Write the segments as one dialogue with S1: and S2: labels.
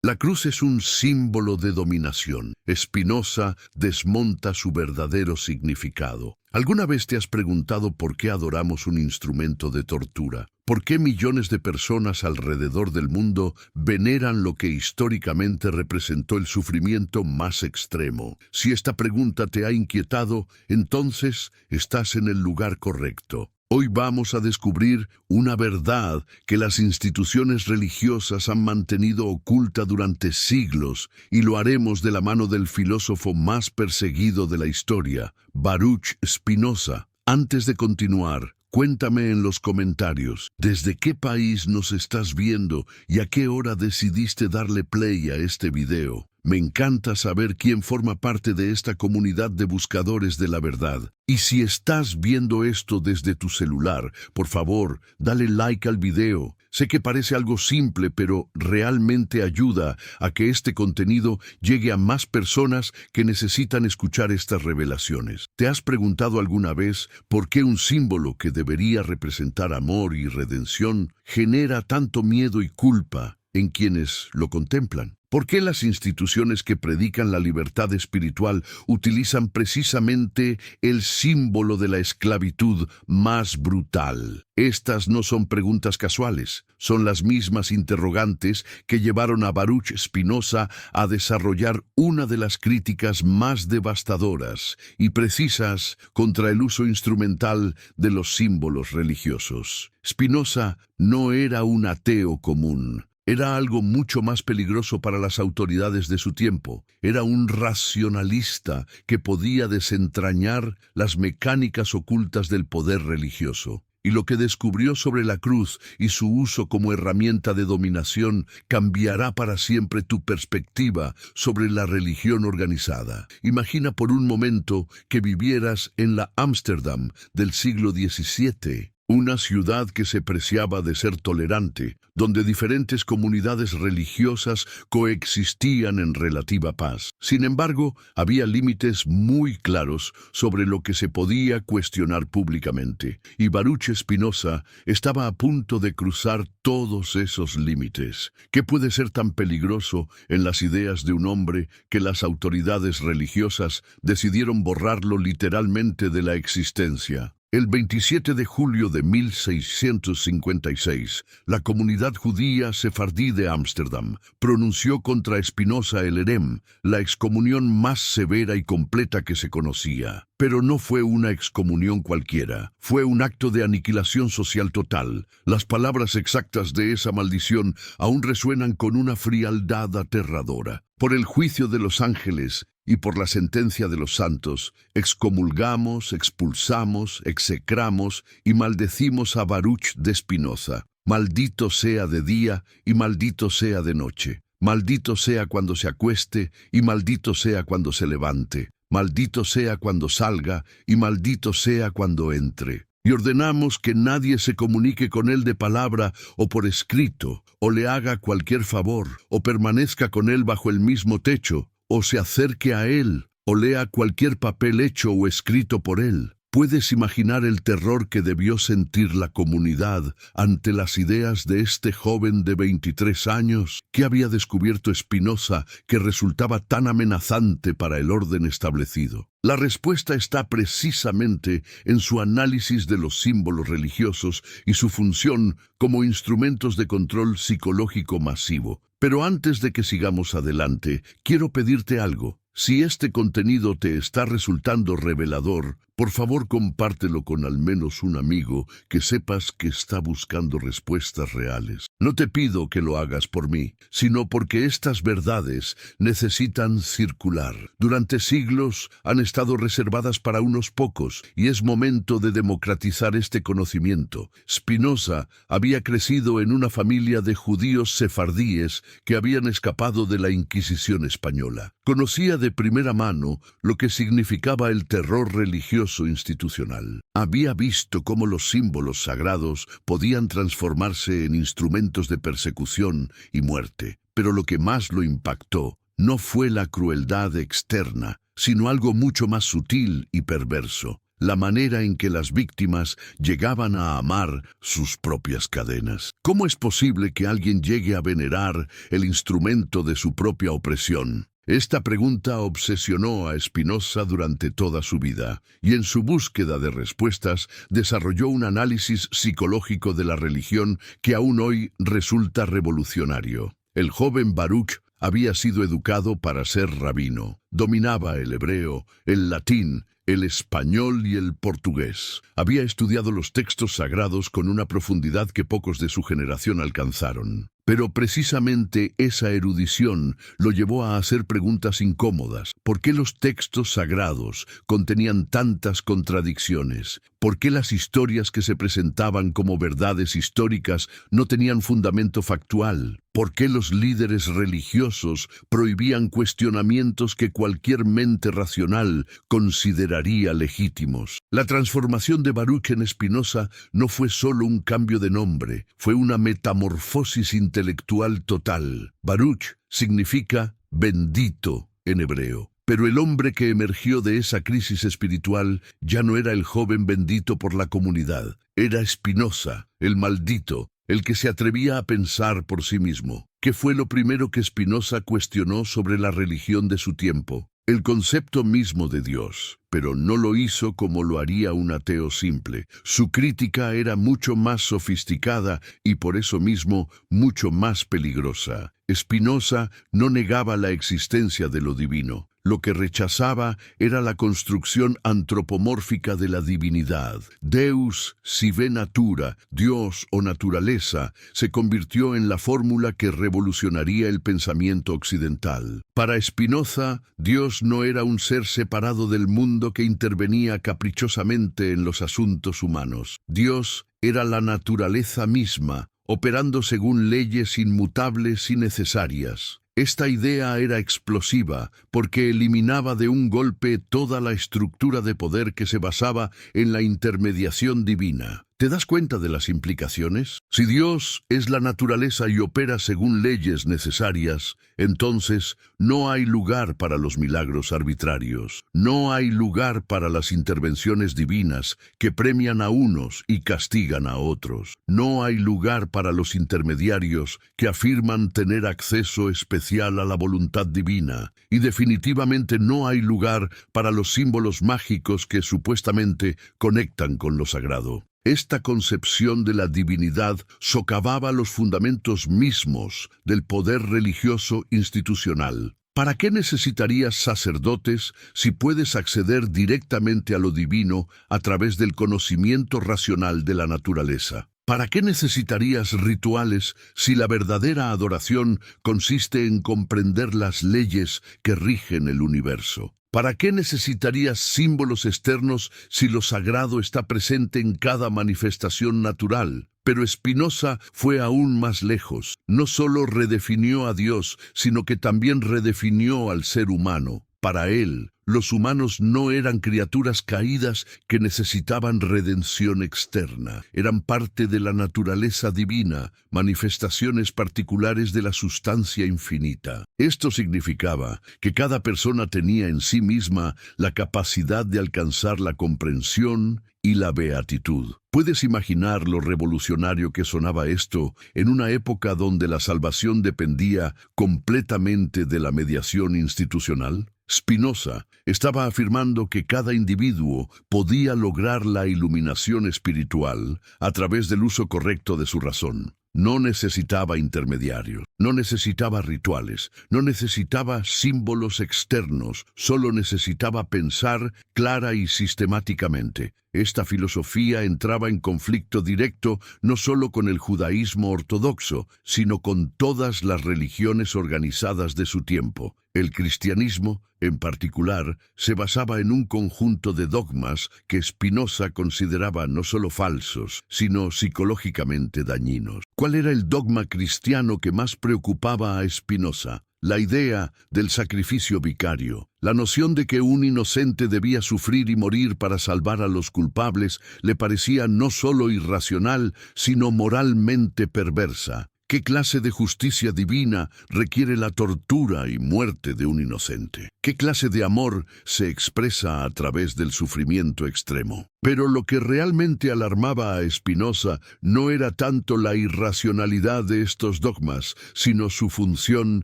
S1: La cruz es un símbolo de dominación. Spinoza desmonta su verdadero significado. ¿Alguna vez te has preguntado por qué adoramos un instrumento de tortura? ¿Por qué millones de personas alrededor del mundo veneran lo que históricamente representó el sufrimiento más extremo? Si esta pregunta te ha inquietado, entonces estás en el lugar correcto. Hoy vamos a descubrir una verdad que las instituciones religiosas han mantenido oculta durante siglos, y lo haremos de la mano del filósofo más perseguido de la historia, Baruch Spinoza. Antes de continuar, cuéntame en los comentarios, ¿desde qué país nos estás viendo y a qué hora decidiste darle play a este video? Me encanta saber quién forma parte de esta comunidad de buscadores de la verdad. Y si estás viendo esto desde tu celular, por favor, dale like al video. Sé que parece algo simple, pero realmente ayuda a que este contenido llegue a más personas que necesitan escuchar estas revelaciones. ¿Te has preguntado alguna vez por qué un símbolo que debería representar amor y redención genera tanto miedo y culpa en quienes lo contemplan? ¿Por qué las instituciones que predican la libertad espiritual utilizan precisamente el símbolo de la esclavitud más brutal? Estas no son preguntas casuales, son las mismas interrogantes que llevaron a Baruch Spinoza a desarrollar una de las críticas más devastadoras y precisas contra el uso instrumental de los símbolos religiosos. Spinoza no era un ateo común. Era algo mucho más peligroso para las autoridades de su tiempo. Era un racionalista que podía desentrañar las mecánicas ocultas del poder religioso. Y lo que descubrió sobre la cruz y su uso como herramienta de dominación cambiará para siempre tu perspectiva sobre la religión organizada. Imagina por un momento que vivieras en la Ámsterdam del siglo XVII. Una ciudad que se preciaba de ser tolerante, donde diferentes comunidades religiosas coexistían en relativa paz. Sin embargo, había límites muy claros sobre lo que se podía cuestionar públicamente, y Baruch Spinoza estaba a punto de cruzar todos esos límites. ¿Qué puede ser tan peligroso en las ideas de un hombre que las autoridades religiosas decidieron borrarlo literalmente de la existencia? El 27 de julio de 1656, la comunidad judía sefardí de Ámsterdam pronunció contra Spinoza el herem, la excomunión más severa y completa que se conocía. Pero no fue una excomunión cualquiera, fue un acto de aniquilación social total. Las palabras exactas de esa maldición aún resuenan con una frialdad aterradora. Por el juicio de los ángeles y por la sentencia de los santos, excomulgamos, expulsamos, execramos y maldecimos a Baruch de Spinoza. Maldito sea de día y maldito sea de noche. Maldito sea cuando se acueste y maldito sea cuando se levante. Maldito sea cuando salga y maldito sea cuando entre. Y ordenamos que nadie se comunique con él de palabra o por escrito, o le haga cualquier favor, o permanezca con él bajo el mismo techo, o se acerque a él, o lea cualquier papel hecho o escrito por él. ¿Puedes imaginar el terror que debió sentir la comunidad ante las ideas de este joven de 23 años? ¿Qué había descubierto Spinoza que resultaba tan amenazante para el orden establecido? La respuesta está precisamente en su análisis de los símbolos religiosos y su función como instrumentos de control psicológico masivo. Pero antes de que sigamos adelante, quiero pedirte algo. Si este contenido te está resultando revelador, por favor compártelo con al menos un amigo que sepas que está buscando respuestas reales. No te pido que lo hagas por mí, sino porque estas verdades necesitan circular. Durante siglos han estado reservadas para unos pocos y es momento de democratizar este conocimiento. Spinoza había crecido en una familia de judíos sefardíes que habían escapado de la Inquisición española. Conocía de primera mano lo que significaba el terror religioso institucional. Había visto cómo los símbolos sagrados podían transformarse en instrumentos de persecución y muerte. Pero lo que más lo impactó no fue la crueldad externa, sino algo mucho más sutil y perverso: la manera en que las víctimas llegaban a amar sus propias cadenas. ¿Cómo es posible que alguien llegue a venerar el instrumento de su propia opresión? Esta pregunta obsesionó a Spinoza durante toda su vida, y en su búsqueda de respuestas desarrolló un análisis psicológico de la religión que aún hoy resulta revolucionario. El joven Baruch había sido educado para ser rabino. Dominaba el hebreo, el latín, el español y el portugués. Había estudiado los textos sagrados con una profundidad que pocos de su generación alcanzaron. Pero precisamente esa erudición lo llevó a hacer preguntas incómodas. ¿Por qué los textos sagrados contenían tantas contradicciones? ¿Por qué las historias que se presentaban como verdades históricas no tenían fundamento factual? ¿Por qué los líderes religiosos prohibían cuestionamientos que cualquier mente racional consideraría legítimos? La transformación de Baruch en Spinoza no fue solo un cambio de nombre, fue una metamorfosis intelectual total. Baruch significa bendito en hebreo. Pero el hombre que emergió de esa crisis espiritual ya no era el joven bendito por la comunidad, era Spinoza, el maldito, el que se atrevía a pensar por sí mismo. ¿Qué fue lo primero que Spinoza cuestionó sobre la religión de su tiempo? El concepto mismo de Dios, pero no lo hizo como lo haría un ateo simple. Su crítica era mucho más sofisticada y por eso mismo mucho más peligrosa. Spinoza no negaba la existencia de lo divino. Lo que rechazaba era la construcción antropomórfica de la divinidad. Deus sive natura, Dios o naturaleza, se convirtió en la fórmula que revolucionaría el pensamiento occidental. Para Spinoza, Dios no era un ser separado del mundo que intervenía caprichosamente en los asuntos humanos. Dios era la naturaleza misma, operando según leyes inmutables y necesarias. Esta idea era explosiva porque eliminaba de un golpe toda la estructura de poder que se basaba en la intermediación divina. ¿Te das cuenta de las implicaciones? Si Dios es la naturaleza y opera según leyes necesarias, entonces no hay lugar para los milagros arbitrarios. No hay lugar para las intervenciones divinas que premian a unos y castigan a otros. No hay lugar para los intermediarios que afirman tener acceso especial a la voluntad divina. Y definitivamente no hay lugar para los símbolos mágicos que supuestamente conectan con lo sagrado. Esta concepción de la divinidad socavaba los fundamentos mismos del poder religioso institucional. ¿Para qué necesitarías sacerdotes si puedes acceder directamente a lo divino a través del conocimiento racional de la naturaleza? ¿Para qué necesitarías rituales si la verdadera adoración consiste en comprender las leyes que rigen el universo? ¿Para qué necesitarías símbolos externos si lo sagrado está presente en cada manifestación natural? Pero Spinoza fue aún más lejos. No solo redefinió a Dios, sino que también redefinió al ser humano. Para él, los humanos no eran criaturas caídas que necesitaban redención externa. Eran parte de la naturaleza divina, manifestaciones particulares de la sustancia infinita. Esto significaba que cada persona tenía en sí misma la capacidad de alcanzar la comprensión y la beatitud. ¿Puedes imaginar lo revolucionario que sonaba esto en una época donde la salvación dependía completamente de la mediación institucional? Spinoza estaba afirmando que cada individuo podía lograr la iluminación espiritual a través del uso correcto de su razón. No necesitaba intermediarios, no necesitaba rituales, no necesitaba símbolos externos, solo necesitaba pensar clara y sistemáticamente. Esta filosofía entraba en conflicto directo no solo con el judaísmo ortodoxo, sino con todas las religiones organizadas de su tiempo. El cristianismo, en particular, se basaba en un conjunto de dogmas que Spinoza consideraba no solo falsos, sino psicológicamente dañinos. ¿Cuál era el dogma cristiano que más preocupaba a Spinoza? La idea del sacrificio vicario. La noción de que un inocente debía sufrir y morir para salvar a los culpables le parecía no solo irracional, sino moralmente perversa. ¿Qué ¿Qué clase de justicia divina requiere la tortura y muerte de un inocente? ¿Qué clase de amor se expresa a través del sufrimiento extremo? Pero lo que realmente alarmaba a Spinoza no era tanto la irracionalidad de estos dogmas, sino su función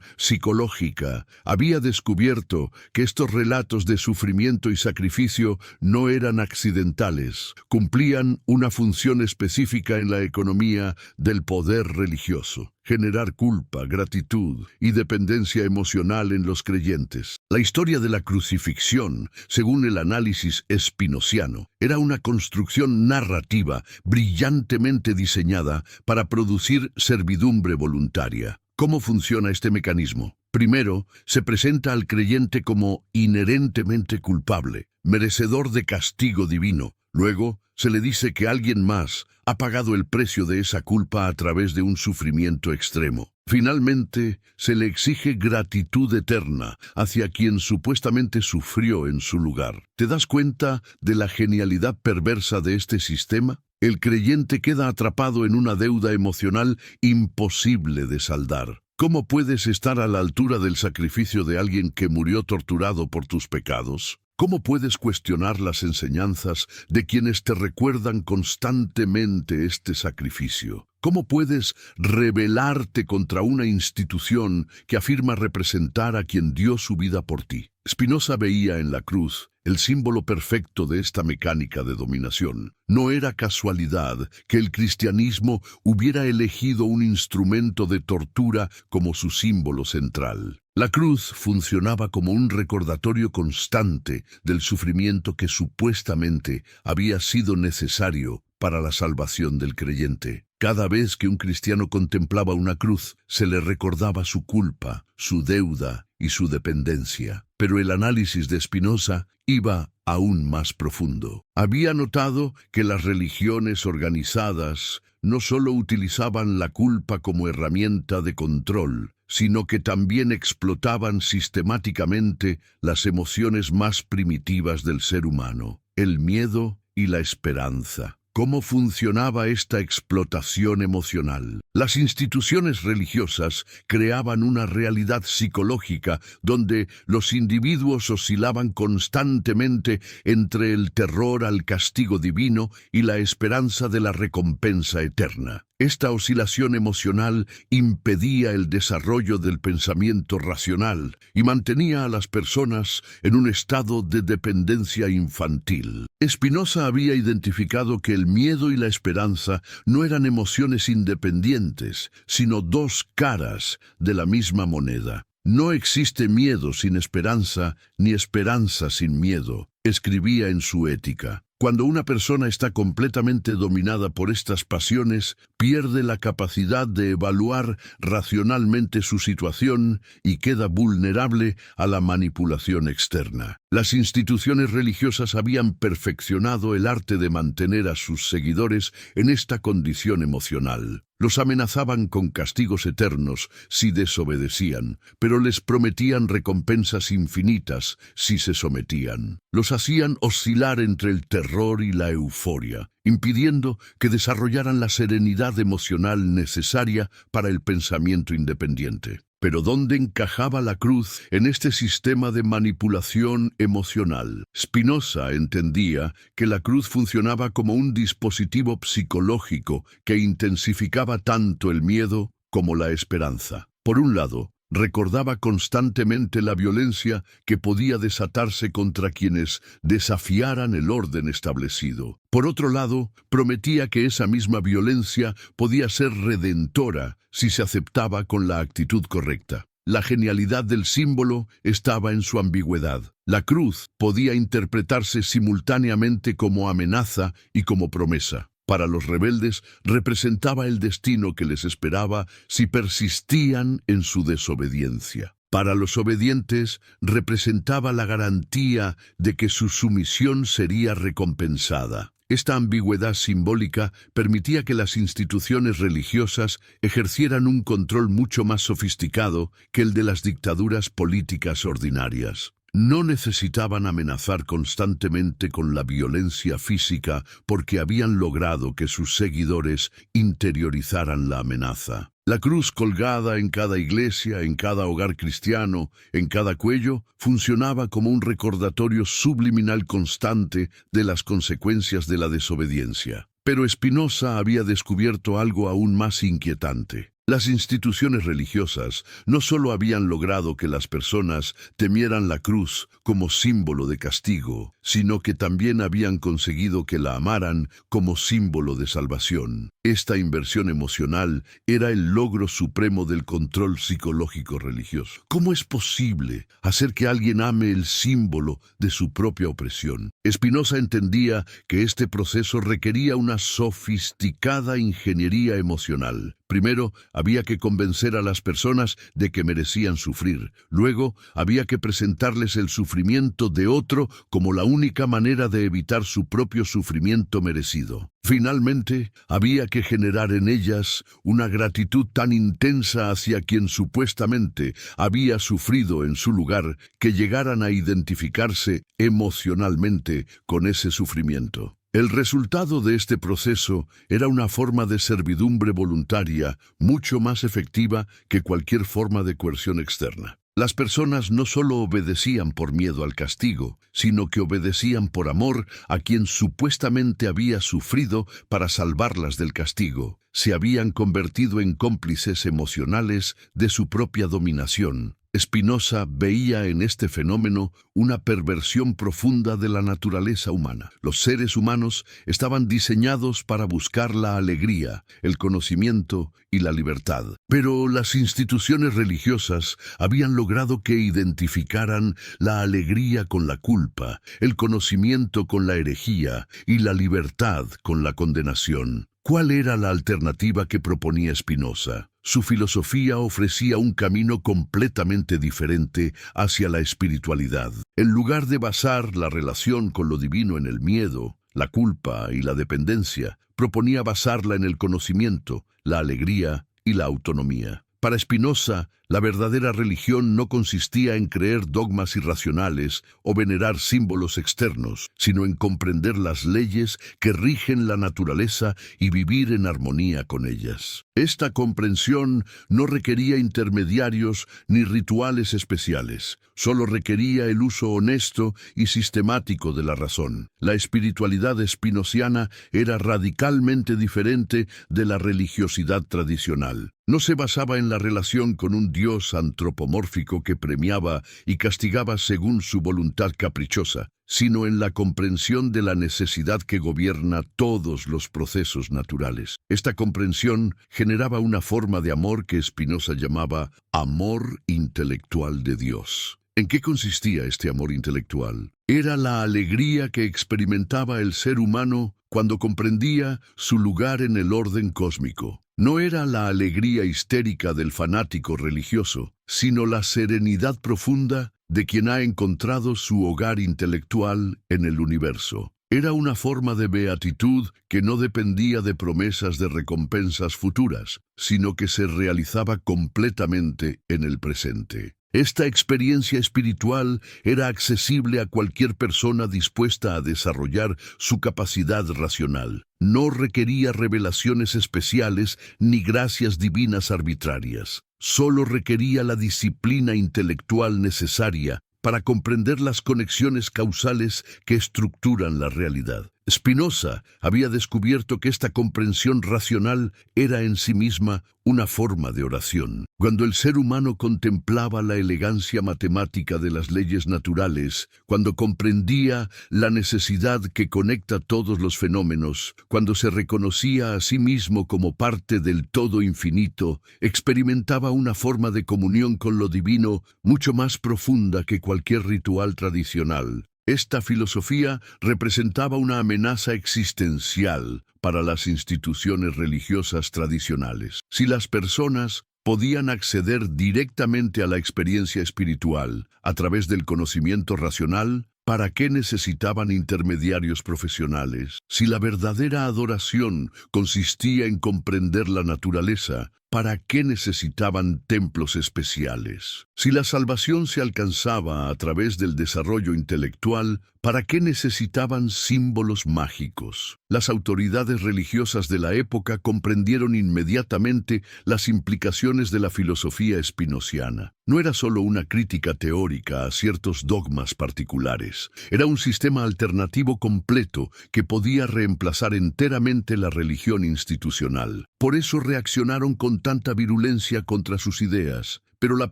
S1: psicológica. Había descubierto que estos relatos de sufrimiento y sacrificio no eran accidentales, cumplían una función específica en la economía del poder religioso: generar culpa, gratitud y dependencia emocional en los creyentes. La historia de la crucifixión, según el análisis spinociano, era una construcción narrativa brillantemente diseñada para producir servidumbre voluntaria. ¿Cómo funciona este mecanismo? Primero, se presenta al creyente como inherentemente culpable, merecedor de castigo divino. Luego, se le dice que alguien más ha pagado el precio de esa culpa a través de un sufrimiento extremo. Finalmente, se le exige gratitud eterna hacia quien supuestamente sufrió en su lugar. ¿Te das cuenta de la genialidad perversa de este sistema? El creyente queda atrapado en una deuda emocional imposible de saldar. ¿Cómo puedes estar a la altura del sacrificio de alguien que murió torturado por tus pecados? ¿Cómo puedes cuestionar las enseñanzas de quienes te recuerdan constantemente este sacrificio? ¿Cómo puedes rebelarte contra una institución que afirma representar a quien dio su vida por ti? Spinoza veía en la cruz el símbolo perfecto de esta mecánica de dominación. No era casualidad que el cristianismo hubiera elegido un instrumento de tortura como su símbolo central. La cruz funcionaba como un recordatorio constante del sufrimiento que supuestamente había sido necesario para la salvación del creyente. Cada vez que un cristiano contemplaba una cruz, se le recordaba su culpa, su deuda y su dependencia. Pero el análisis de Spinoza iba aún más profundo. Había notado que las religiones organizadas no solo utilizaban la culpa como herramienta de control, sino que también explotaban sistemáticamente las emociones más primitivas del ser humano: el miedo y la esperanza. ¿Cómo funcionaba esta explotación emocional? Las instituciones religiosas creaban una realidad psicológica donde los individuos oscilaban constantemente entre el terror al castigo divino y la esperanza de la recompensa eterna. Esta oscilación emocional impedía el desarrollo del pensamiento racional y mantenía a las personas en un estado de dependencia infantil. Spinoza había identificado que el miedo y la esperanza no eran emociones independientes, sino dos caras de la misma moneda. No existe miedo sin esperanza, ni esperanza sin miedo, escribía en su Ética. Cuando una persona está completamente dominada por estas pasiones, pierde la capacidad de evaluar racionalmente su situación y queda vulnerable a la manipulación externa. Las instituciones religiosas habían perfeccionado el arte de mantener a sus seguidores en esta condición emocional. Los amenazaban con castigos eternos si desobedecían, pero les prometían recompensas infinitas si se sometían. Los hacían oscilar entre el terror y la euforia, impidiendo que desarrollaran la serenidad emocional necesaria para el pensamiento independiente. Pero ¿dónde encajaba la cruz en este sistema de manipulación emocional? Spinoza entendía que la cruz funcionaba como un dispositivo psicológico que intensificaba tanto el miedo como la esperanza. Por un lado, recordaba constantemente la violencia que podía desatarse contra quienes desafiaran el orden establecido. Por otro lado, prometía que esa misma violencia podía ser redentora si se aceptaba con la actitud correcta. La genialidad del símbolo estaba en su ambigüedad. La cruz podía interpretarse simultáneamente como amenaza y como promesa. Para los rebeldes representaba el destino que les esperaba si persistían en su desobediencia. Para los obedientes representaba la garantía de que su sumisión sería recompensada. Esta ambigüedad simbólica permitía que las instituciones religiosas ejercieran un control mucho más sofisticado que el de las dictaduras políticas ordinarias. No necesitaban amenazar constantemente con la violencia física porque habían logrado que sus seguidores interiorizaran la amenaza. La cruz colgada en cada iglesia, en cada hogar cristiano, en cada cuello, funcionaba como un recordatorio subliminal constante de las consecuencias de la desobediencia. Pero Spinoza había descubierto algo aún más inquietante. Las instituciones religiosas no solo habían logrado que las personas temieran la cruz como símbolo de castigo, sino que también habían conseguido que la amaran como símbolo de salvación. Esta inversión emocional era el logro supremo del control psicológico religioso. ¿Cómo es posible hacer que alguien ame el símbolo de su propia opresión? Spinoza entendía que este proceso requería una sofisticada ingeniería emocional. Primero, había que convencer a las personas de que merecían sufrir. Luego, había que presentarles el sufrimiento de otro como la única manera de evitar su propio sufrimiento merecido. Finalmente, había que generar en ellas una gratitud tan intensa hacia quien supuestamente había sufrido en su lugar que llegaran a identificarse emocionalmente con ese sufrimiento. El resultado de este proceso era una forma de servidumbre voluntaria mucho más efectiva que cualquier forma de coerción externa. Las personas no solo obedecían por miedo al castigo, sino que obedecían por amor a quien supuestamente había sufrido para salvarlas del castigo. Se habían convertido en cómplices emocionales de su propia dominación. Spinoza veía en este fenómeno una perversión profunda de la naturaleza humana. Los seres humanos estaban diseñados para buscar la alegría, el conocimiento y la libertad. Pero las instituciones religiosas habían logrado que identificaran la alegría con la culpa, el conocimiento con la herejía y la libertad con la condenación. ¿Cuál era la alternativa que proponía Spinoza? Su filosofía ofrecía un camino completamente diferente hacia la espiritualidad. En lugar de basar la relación con lo divino en el miedo, la culpa y la dependencia, proponía basarla en el conocimiento, la alegría y la autonomía. Para Spinoza, la verdadera religión no consistía en creer dogmas irracionales o venerar símbolos externos, sino en comprender las leyes que rigen la naturaleza y vivir en armonía con ellas. Esta comprensión no requería intermediarios ni rituales especiales, solo requería el uso honesto y sistemático de la razón. La espiritualidad spinociana era radicalmente diferente de la religiosidad tradicional. No se basaba en la relación con un Dios antropomórfico que premiaba y castigaba según su voluntad caprichosa, sino en la comprensión de la necesidad que gobierna todos los procesos naturales. Esta comprensión generaba una forma de amor que Spinoza llamaba amor intelectual de Dios. ¿En qué consistía este amor intelectual? Era la alegría que experimentaba el ser humano cuando comprendía su lugar en el orden cósmico. No era la alegría histérica del fanático religioso, sino la serenidad profunda de quien ha encontrado su hogar intelectual en el universo. Era una forma de beatitud que no dependía de promesas de recompensas futuras, sino que se realizaba completamente en el presente. Esta experiencia espiritual era accesible a cualquier persona dispuesta a desarrollar su capacidad racional. No requería revelaciones especiales ni gracias divinas arbitrarias. Solo requería la disciplina intelectual necesaria para comprender las conexiones causales que estructuran la realidad. Spinoza había descubierto que esta comprensión racional era en sí misma una forma de oración. Cuando el ser humano contemplaba la elegancia matemática de las leyes naturales, cuando comprendía la necesidad que conecta todos los fenómenos, cuando se reconocía a sí mismo como parte del todo infinito, experimentaba una forma de comunión con lo divino mucho más profunda que cualquier ritual tradicional. Esta filosofía representaba una amenaza existencial para las instituciones religiosas tradicionales. Si las personas podían acceder directamente a la experiencia espiritual a través del conocimiento racional, ¿para qué necesitaban intermediarios profesionales? Si la verdadera adoración consistía en comprender la naturaleza, ¿para qué necesitaban templos especiales? Si la salvación se alcanzaba a través del desarrollo intelectual, ¿para qué necesitaban símbolos mágicos? Las autoridades religiosas de la época comprendieron inmediatamente las implicaciones de la filosofía espinociana. No era solo una crítica teórica a ciertos dogmas particulares, era un sistema alternativo completo que podía reemplazar enteramente la religión institucional. Por eso reaccionaron con tanta virulencia contra sus ideas. Pero la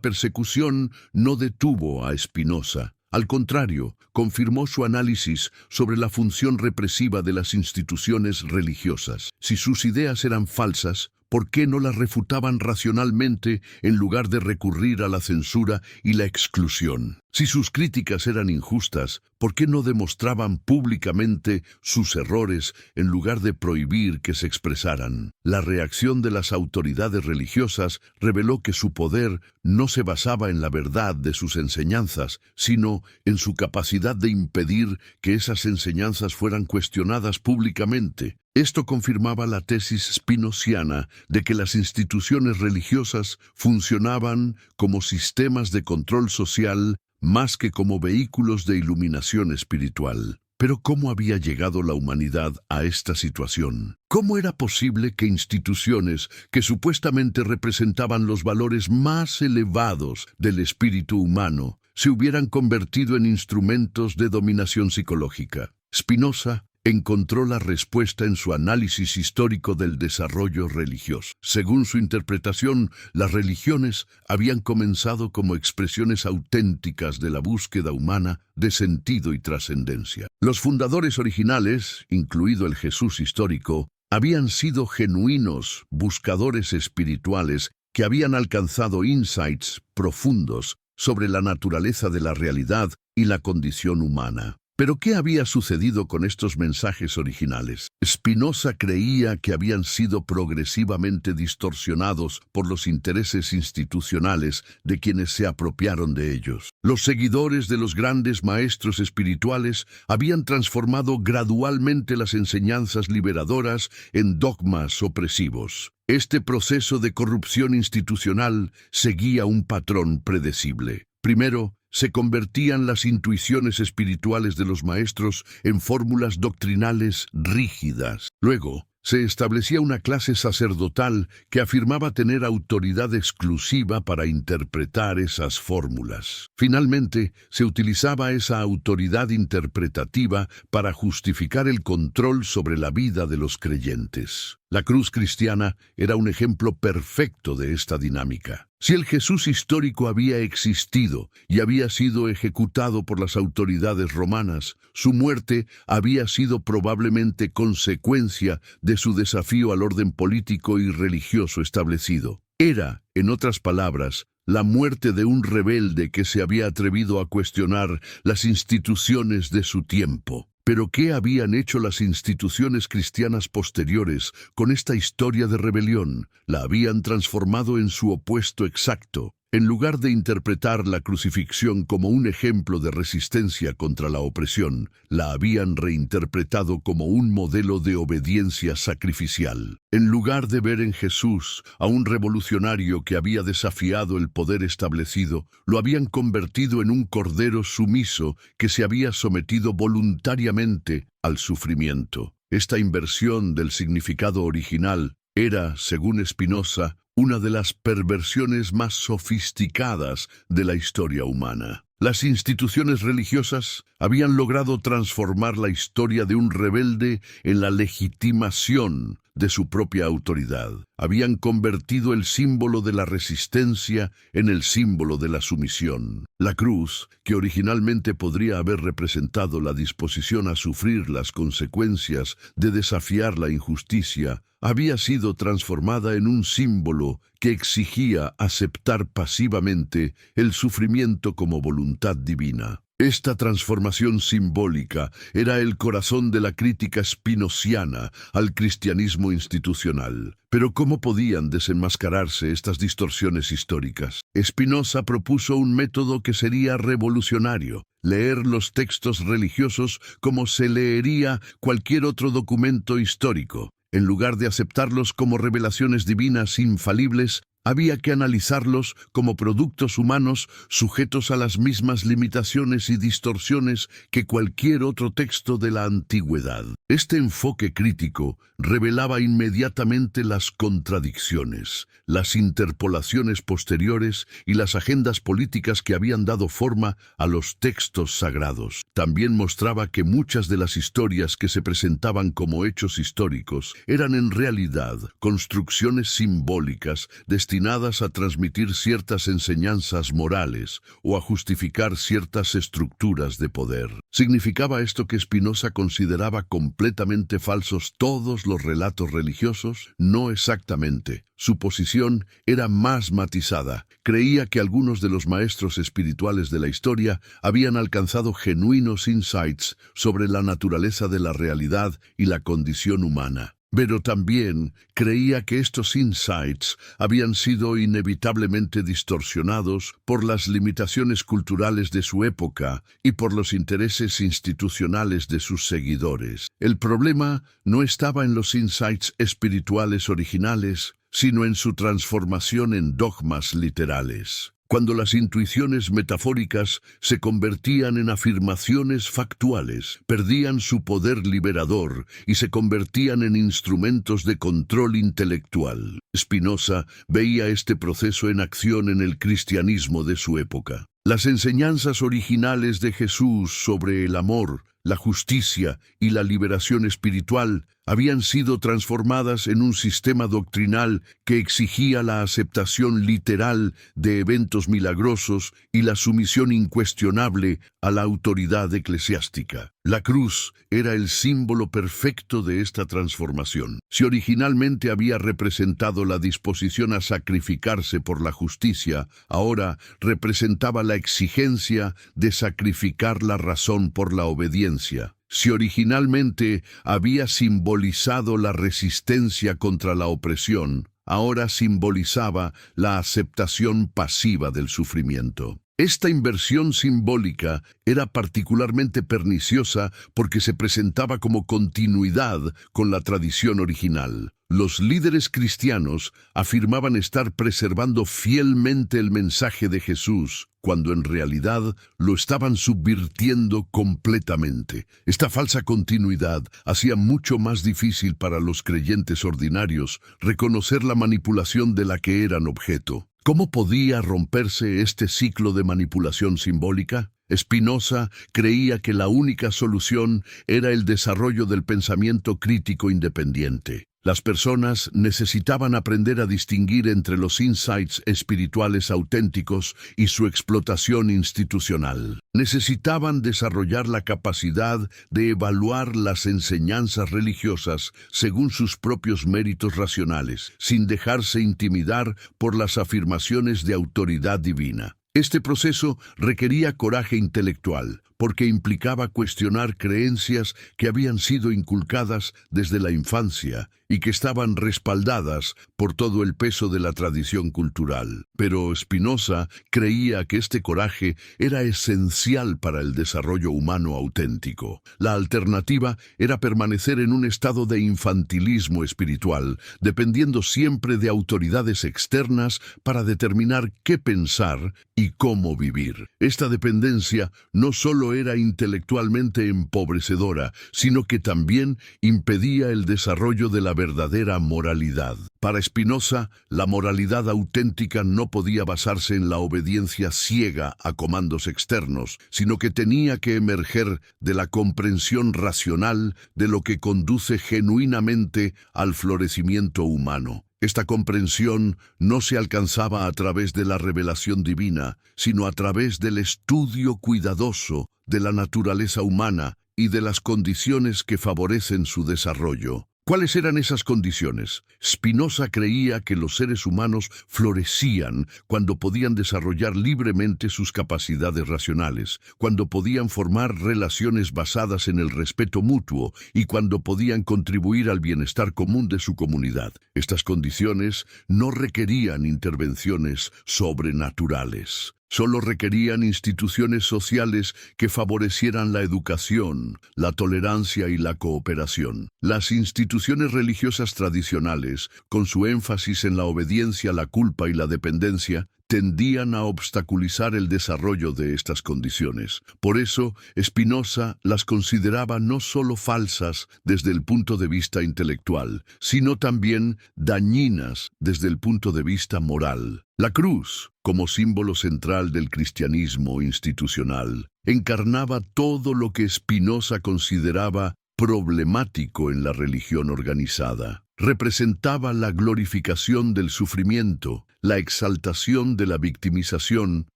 S1: persecución no detuvo a Spinoza. Al contrario, confirmó su análisis sobre la función represiva de las instituciones religiosas. Si sus ideas eran falsas, ¿por qué no las refutaban racionalmente en lugar de recurrir a la censura y la exclusión? Si sus críticas eran injustas, ¿por qué no demostraban públicamente sus errores en lugar de prohibir que se expresaran? La reacción de las autoridades religiosas reveló que su poder no se basaba en la verdad de sus enseñanzas, sino en su capacidad de impedir que esas enseñanzas fueran cuestionadas públicamente. Esto confirmaba la tesis spinociana de que las instituciones religiosas funcionaban como sistemas de control social más que como vehículos de iluminación espiritual. Pero ¿cómo había llegado la humanidad a esta situación? ¿Cómo era posible que instituciones que supuestamente representaban los valores más elevados del espíritu humano se hubieran convertido en instrumentos de dominación psicológica? Spinoza encontró la respuesta en su análisis histórico del desarrollo religioso. Según su interpretación, las religiones habían comenzado como expresiones auténticas de la búsqueda humana de sentido y trascendencia. Los fundadores originales, incluido el Jesús histórico, habían sido genuinos buscadores espirituales que habían alcanzado insights profundos sobre la naturaleza de la realidad y la condición humana. ¿Pero qué había sucedido con estos mensajes originales? Spinoza creía que habían sido progresivamente distorsionados por los intereses institucionales de quienes se apropiaron de ellos. Los seguidores de los grandes maestros espirituales habían transformado gradualmente las enseñanzas liberadoras en dogmas opresivos. Este proceso de corrupción institucional seguía un patrón predecible. Primero, se convertían las intuiciones espirituales de los maestros en fórmulas doctrinales rígidas. Luego, se establecía una clase sacerdotal que afirmaba tener autoridad exclusiva para interpretar esas fórmulas. Finalmente, se utilizaba esa autoridad interpretativa para justificar el control sobre la vida de los creyentes. La cruz cristiana era un ejemplo perfecto de esta dinámica. Si el Jesús histórico había existido y había sido ejecutado por las autoridades romanas, su muerte había sido probablemente consecuencia de su desafío al orden político y religioso establecido. Era, en otras palabras, la muerte de un rebelde que se había atrevido a cuestionar las instituciones de su tiempo. Pero ¿qué habían hecho las instituciones cristianas posteriores con esta historia de rebelión? La habían transformado en su opuesto exacto. En lugar de interpretar la crucifixión como un ejemplo de resistencia contra la opresión, la habían reinterpretado como un modelo de obediencia sacrificial. En lugar de ver en Jesús a un revolucionario que había desafiado el poder establecido, lo habían convertido en un cordero sumiso que se había sometido voluntariamente al sufrimiento. Esta inversión del significado original era, según Spinoza, una de las perversiones más sofisticadas de la historia humana. Las instituciones religiosas habían logrado transformar la historia de un rebelde en la legitimación de su propia autoridad. Habían convertido el símbolo de la resistencia en el símbolo de la sumisión. La cruz, que originalmente podría haber representado la disposición a sufrir las consecuencias de desafiar la injusticia, había sido transformada en un símbolo que exigía aceptar pasivamente el sufrimiento como voluntad divina. Esta transformación simbólica era el corazón de la crítica spinociana al cristianismo institucional. Pero ¿cómo podían desenmascararse estas distorsiones históricas? Spinoza propuso un método que sería revolucionario: leer los textos religiosos como se leería cualquier otro documento histórico. En lugar de aceptarlos como revelaciones divinas infalibles, había que analizarlos como productos humanos sujetos a las mismas limitaciones y distorsiones que cualquier otro texto de la antigüedad. Este enfoque crítico revelaba inmediatamente las contradicciones, las interpolaciones posteriores y las agendas políticas que habían dado forma a los textos sagrados. También mostraba que muchas de las historias que se presentaban como hechos históricos eran en realidad construcciones simbólicas destinadas a transmitir ciertas enseñanzas morales o a justificar ciertas estructuras de poder. ¿Significaba esto que Spinoza consideraba completamente falsos todos los relatos religiosos? No exactamente. Su posición era más matizada. Creía que algunos de los maestros espirituales de la historia habían alcanzado genuinos insights sobre la naturaleza de la realidad y la condición humana. Pero también creía que estos insights habían sido inevitablemente distorsionados por las limitaciones culturales de su época y por los intereses institucionales de sus seguidores. El problema no estaba en los insights espirituales originales, sino en su transformación en dogmas literales. Cuando las intuiciones metafóricas se convertían en afirmaciones factuales, perdían su poder liberador y se convertían en instrumentos de control intelectual. Spinoza veía este proceso en acción en el cristianismo de su época. Las enseñanzas originales de Jesús sobre el amor, la justicia y la liberación espiritual habían sido transformadas en un sistema doctrinal que exigía la aceptación literal de eventos milagrosos y la sumisión incuestionable a la autoridad eclesiástica. La cruz era el símbolo perfecto de esta transformación. Si originalmente había representado la disposición a sacrificarse por la justicia, ahora representaba la exigencia de sacrificar la razón por la obediencia. Si originalmente había simbolizado la resistencia contra la opresión, ahora simbolizaba la aceptación pasiva del sufrimiento. Esta inversión simbólica era particularmente perniciosa porque se presentaba como continuidad con la tradición original. Los líderes cristianos afirmaban estar preservando fielmente el mensaje de Jesús, cuando en realidad lo estaban subvirtiendo completamente. Esta falsa continuidad hacía mucho más difícil para los creyentes ordinarios reconocer la manipulación de la que eran objeto. ¿Cómo podía romperse este ciclo de manipulación simbólica? Spinoza creía que la única solución era el desarrollo del pensamiento crítico independiente. Las personas necesitaban aprender a distinguir entre los insights espirituales auténticos y su explotación institucional. Necesitaban desarrollar la capacidad de evaluar las enseñanzas religiosas según sus propios méritos racionales, sin dejarse intimidar por las afirmaciones de autoridad divina. Este proceso requería coraje intelectual, porque implicaba cuestionar creencias que habían sido inculcadas desde la infancia y que estaban respaldadas por todo el peso de la tradición cultural. Pero Spinoza creía que este coraje era esencial para el desarrollo humano auténtico. La alternativa era permanecer en un estado de infantilismo espiritual, dependiendo siempre de autoridades externas para determinar qué pensar y cómo vivir. Esta dependencia no solo era intelectualmente empobrecedora, sino que también impedía el desarrollo de la verdadera moralidad. Para Spinoza, la moralidad auténtica no podía basarse en la obediencia ciega a comandos externos, sino que tenía que emerger de la comprensión racional de lo que conduce genuinamente al florecimiento humano. Esta comprensión no se alcanzaba a través de la revelación divina, sino a través del estudio cuidadoso de la naturaleza humana y de las condiciones que favorecen su desarrollo. ¿Cuáles eran esas condiciones? Spinoza creía que los seres humanos florecían cuando podían desarrollar libremente sus capacidades racionales, cuando podían formar relaciones basadas en el respeto mutuo y cuando podían contribuir al bienestar común de su comunidad. Estas condiciones no requerían intervenciones sobrenaturales. Solo requerían instituciones sociales que favorecieran la educación, la tolerancia y la cooperación. Las instituciones religiosas tradicionales, con su énfasis en la obediencia, la culpa y la dependencia, tendían a obstaculizar el desarrollo de estas condiciones. Por eso, Spinoza las consideraba no solo falsas desde el punto de vista intelectual, sino también dañinas desde el punto de vista moral. La cruz, como símbolo central del cristianismo institucional, encarnaba todo lo que Spinoza consideraba problemático en la religión organizada. Representaba la glorificación del sufrimiento, la exaltación de la victimización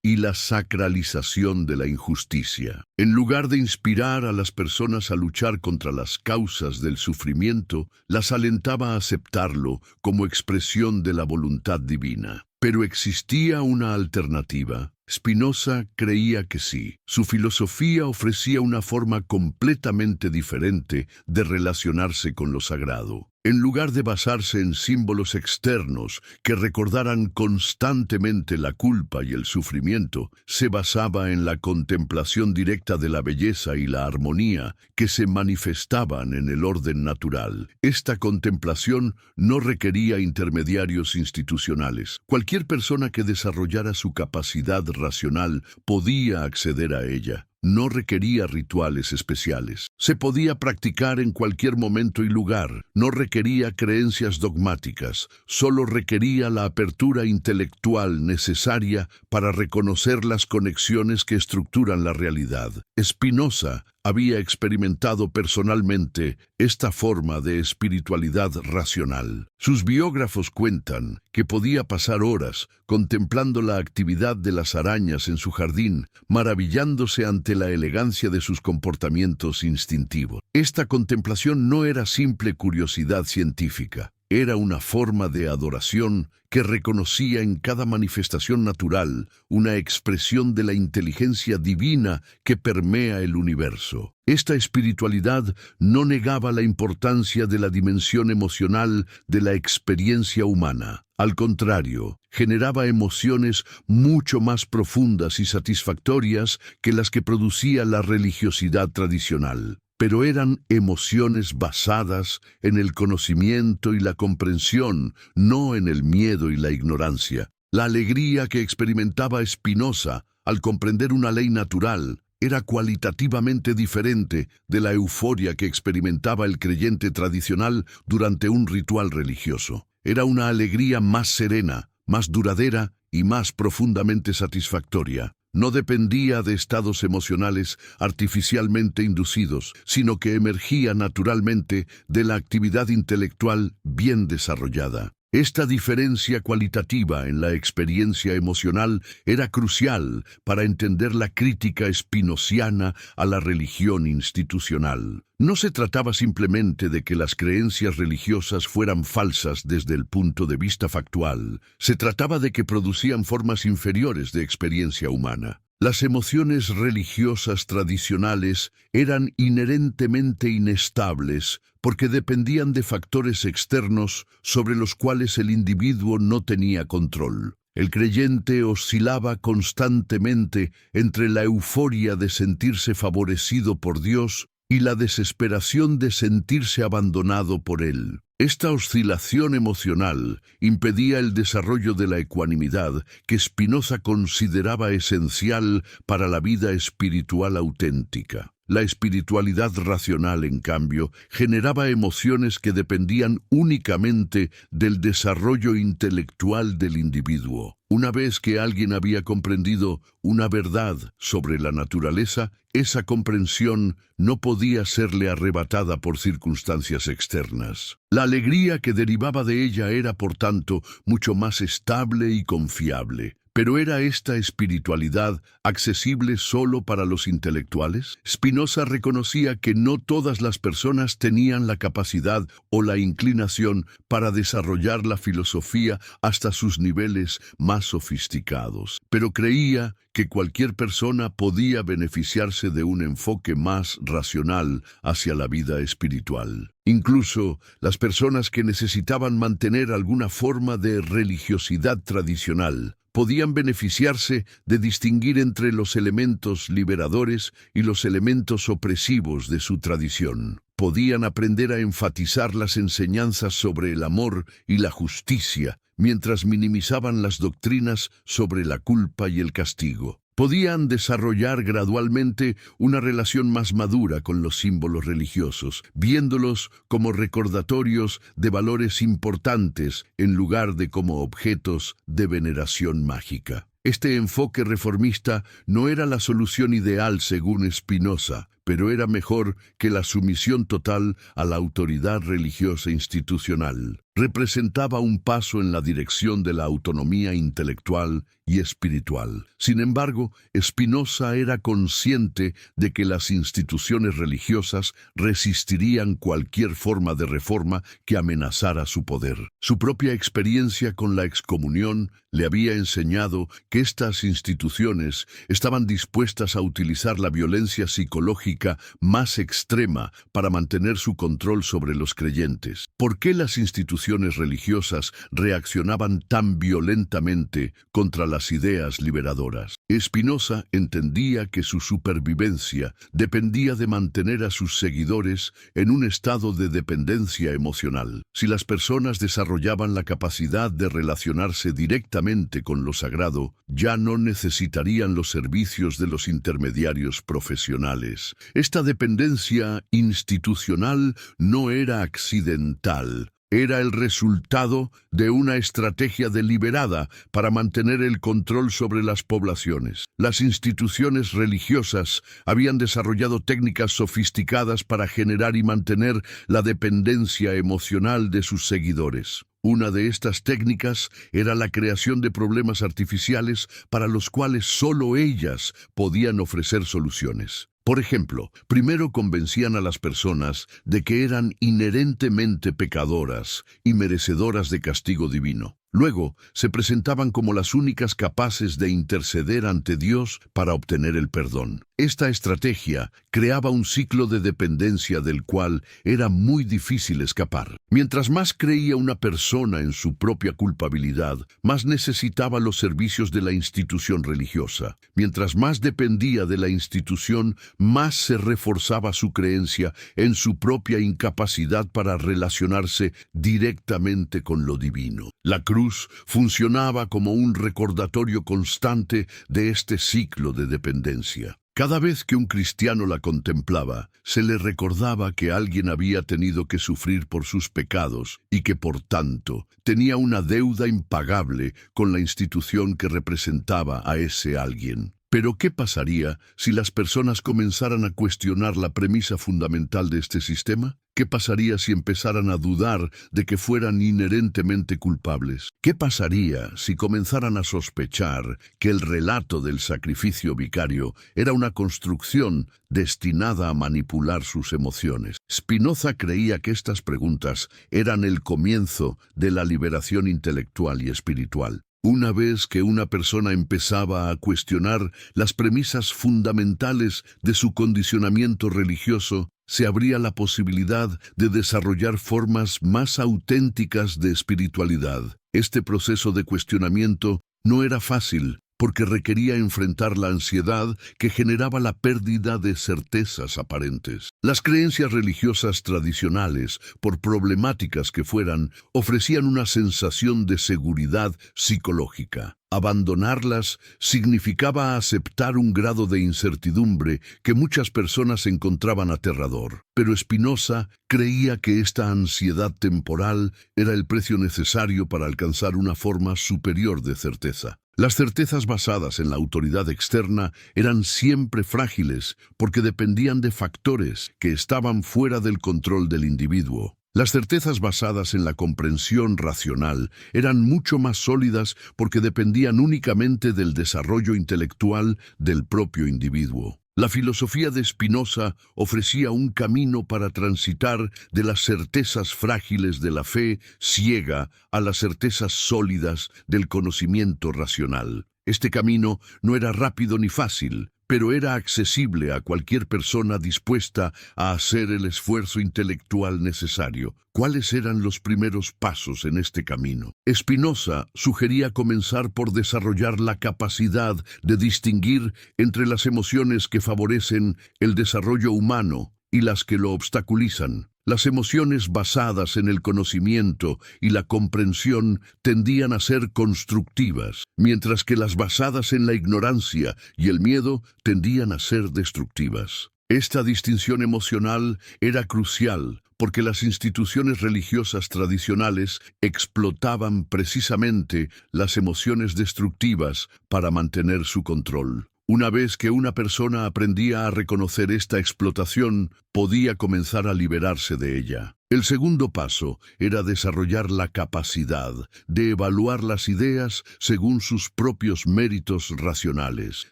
S1: y la sacralización de la injusticia. En lugar de inspirar a las personas a luchar contra las causas del sufrimiento, las alentaba a aceptarlo como expresión de la voluntad divina. Pero existía una alternativa. Spinoza creía que sí. Su filosofía ofrecía una forma completamente diferente de relacionarse con lo sagrado. En lugar de basarse en símbolos externos que recordaran constantemente la culpa y el sufrimiento, se basaba en la contemplación directa de la belleza y la armonía que se manifestaban en el orden natural. Esta contemplación no requería intermediarios institucionales. Cualquier persona que desarrollara su capacidad racional podía acceder a ella. No requería rituales especiales. Se podía practicar en cualquier momento y lugar. No requería creencias dogmáticas. Solo requería la apertura intelectual necesaria para reconocer las conexiones que estructuran la realidad. Spinoza había experimentado personalmente esta forma de espiritualidad racional. Sus biógrafos cuentan que podía pasar horas contemplando la actividad de las arañas en su jardín, maravillándose ante la elegancia de sus comportamientos instintivos. Esta contemplación no era simple curiosidad científica. Era una forma de adoración que reconocía en cada manifestación natural una expresión de la inteligencia divina que permea el universo. Esta espiritualidad no negaba la importancia de la dimensión emocional de la experiencia humana. Al contrario, generaba emociones mucho más profundas y satisfactorias que las que producía la religiosidad tradicional. Pero eran emociones basadas en el conocimiento y la comprensión, no en el miedo y la ignorancia. La alegría que experimentaba Spinoza al comprender una ley natural era cualitativamente diferente de la euforia que experimentaba el creyente tradicional durante un ritual religioso. Era una alegría más serena, más duradera y más profundamente satisfactoria. No dependía de estados emocionales artificialmente inducidos, sino que emergía naturalmente de la actividad intelectual bien desarrollada. Esta diferencia cualitativa en la experiencia emocional era crucial para entender la crítica spinociana a la religión institucional. No se trataba simplemente de que las creencias religiosas fueran falsas desde el punto de vista factual. Se trataba de que producían formas inferiores de experiencia humana. Las emociones religiosas tradicionales eran inherentemente inestables porque dependían de factores externos sobre los cuales el individuo no tenía control. El creyente oscilaba constantemente entre la euforia de sentirse favorecido por Dios y la desesperación de sentirse abandonado por Él. Esta oscilación emocional impedía el desarrollo de la ecuanimidad que Spinoza consideraba esencial para la vida espiritual auténtica. La espiritualidad racional, en cambio, generaba emociones que dependían únicamente del desarrollo intelectual del individuo. Una vez que alguien había comprendido una verdad sobre la naturaleza, esa comprensión no podía serle arrebatada por circunstancias externas. La alegría que derivaba de ella era, por tanto, mucho más estable y confiable. ¿Pero era esta espiritualidad accesible solo para los intelectuales? Spinoza reconocía que no todas las personas tenían la capacidad o la inclinación para desarrollar la filosofía hasta sus niveles más sofisticados, pero creía que cualquier persona podía beneficiarse de un enfoque más racional hacia la vida espiritual. Incluso las personas que necesitaban mantener alguna forma de religiosidad tradicional podían beneficiarse de distinguir entre los elementos liberadores y los elementos opresivos de su tradición. Podían aprender a enfatizar las enseñanzas sobre el amor y la justicia, mientras minimizaban las doctrinas sobre la culpa y el castigo. Podían desarrollar gradualmente una relación más madura con los símbolos religiosos, viéndolos como recordatorios de valores importantes en lugar de como objetos de veneración mágica. Este enfoque reformista no era la solución ideal según Spinoza, pero era mejor que la sumisión total a la autoridad religiosa institucional. Representaba un paso en la dirección de la autonomía intelectual y espiritual. Sin embargo, Spinoza era consciente de que las instituciones religiosas resistirían cualquier forma de reforma que amenazara su poder. Su propia experiencia con la excomunión le había enseñado que estas instituciones estaban dispuestas a utilizar la violencia psicológica más extrema para mantener su control sobre los creyentes. ¿Por qué las instituciones religiosas reaccionaban tan violentamente contra las ideas liberadoras? Spinoza entendía que su supervivencia dependía de mantener a sus seguidores en un estado de dependencia emocional. Si las personas desarrollaban la capacidad de relacionarse directamente con lo sagrado, ya no necesitarían los servicios de los intermediarios profesionales. Esta dependencia institucional no era accidental. Era el resultado de una estrategia deliberada para mantener el control sobre las poblaciones. Las instituciones religiosas habían desarrollado técnicas sofisticadas para generar y mantener la dependencia emocional de sus seguidores. Una de estas técnicas era la creación de problemas artificiales para los cuales solo ellas podían ofrecer soluciones. Por ejemplo, primero convencían a las personas de que eran inherentemente pecadoras y merecedoras de castigo divino. Luego, se presentaban como las únicas capaces de interceder ante Dios para obtener el perdón. Esta estrategia creaba un ciclo de dependencia del cual era muy difícil escapar. Mientras más creía una persona en su propia culpabilidad, más necesitaba los servicios de la institución religiosa. Mientras más dependía de la institución, más se reforzaba su creencia en su propia incapacidad para relacionarse directamente con lo divino. La cruz funcionaba como un recordatorio constante de este ciclo de dependencia. Cada vez que un cristiano la contemplaba, se le recordaba que alguien había tenido que sufrir por sus pecados y que, por tanto, tenía una deuda impagable con la institución que representaba a ese alguien. Pero ¿qué pasaría si las personas comenzaran a cuestionar la premisa fundamental de este sistema? ¿Qué pasaría si empezaran a dudar de que fueran inherentemente culpables? ¿Qué pasaría si comenzaran a sospechar que el relato del sacrificio vicario era una construcción destinada a manipular sus emociones? Spinoza creía que estas preguntas eran el comienzo de la liberación intelectual y espiritual. Una vez que una persona empezaba a cuestionar las premisas fundamentales de su condicionamiento religioso, se abría la posibilidad de desarrollar formas más auténticas de espiritualidad. Este proceso de cuestionamiento no era fácil, porque requería enfrentar la ansiedad que generaba la pérdida de certezas aparentes. Las creencias religiosas tradicionales, por problemáticas que fueran, ofrecían una sensación de seguridad psicológica. Abandonarlas significaba aceptar un grado de incertidumbre que muchas personas encontraban aterrador. Pero Spinoza creía que esta ansiedad temporal era el precio necesario para alcanzar una forma superior de certeza. Las certezas basadas en la autoridad externa eran siempre frágiles porque dependían de factores que estaban fuera del control del individuo. Las certezas basadas en la comprensión racional eran mucho más sólidas porque dependían únicamente del desarrollo intelectual del propio individuo. La filosofía de Spinoza ofrecía un camino para transitar de las certezas frágiles de la fe ciega a las certezas sólidas del conocimiento racional. Este camino no era rápido ni fácil, pero era accesible a cualquier persona dispuesta a hacer el esfuerzo intelectual necesario. ¿Cuáles eran los primeros pasos en este camino? Spinoza sugería comenzar por desarrollar la capacidad de distinguir entre las emociones que favorecen el desarrollo humano y las que lo obstaculizan. Las emociones basadas en el conocimiento y la comprensión tendían a ser constructivas, mientras que las basadas en la ignorancia y el miedo tendían a ser destructivas. Esta distinción emocional era crucial porque las instituciones religiosas tradicionales explotaban precisamente las emociones destructivas para mantener su control. Una vez que una persona aprendía a reconocer esta explotación, podía comenzar a liberarse de ella. El segundo paso era desarrollar la capacidad de evaluar las ideas según sus propios méritos racionales,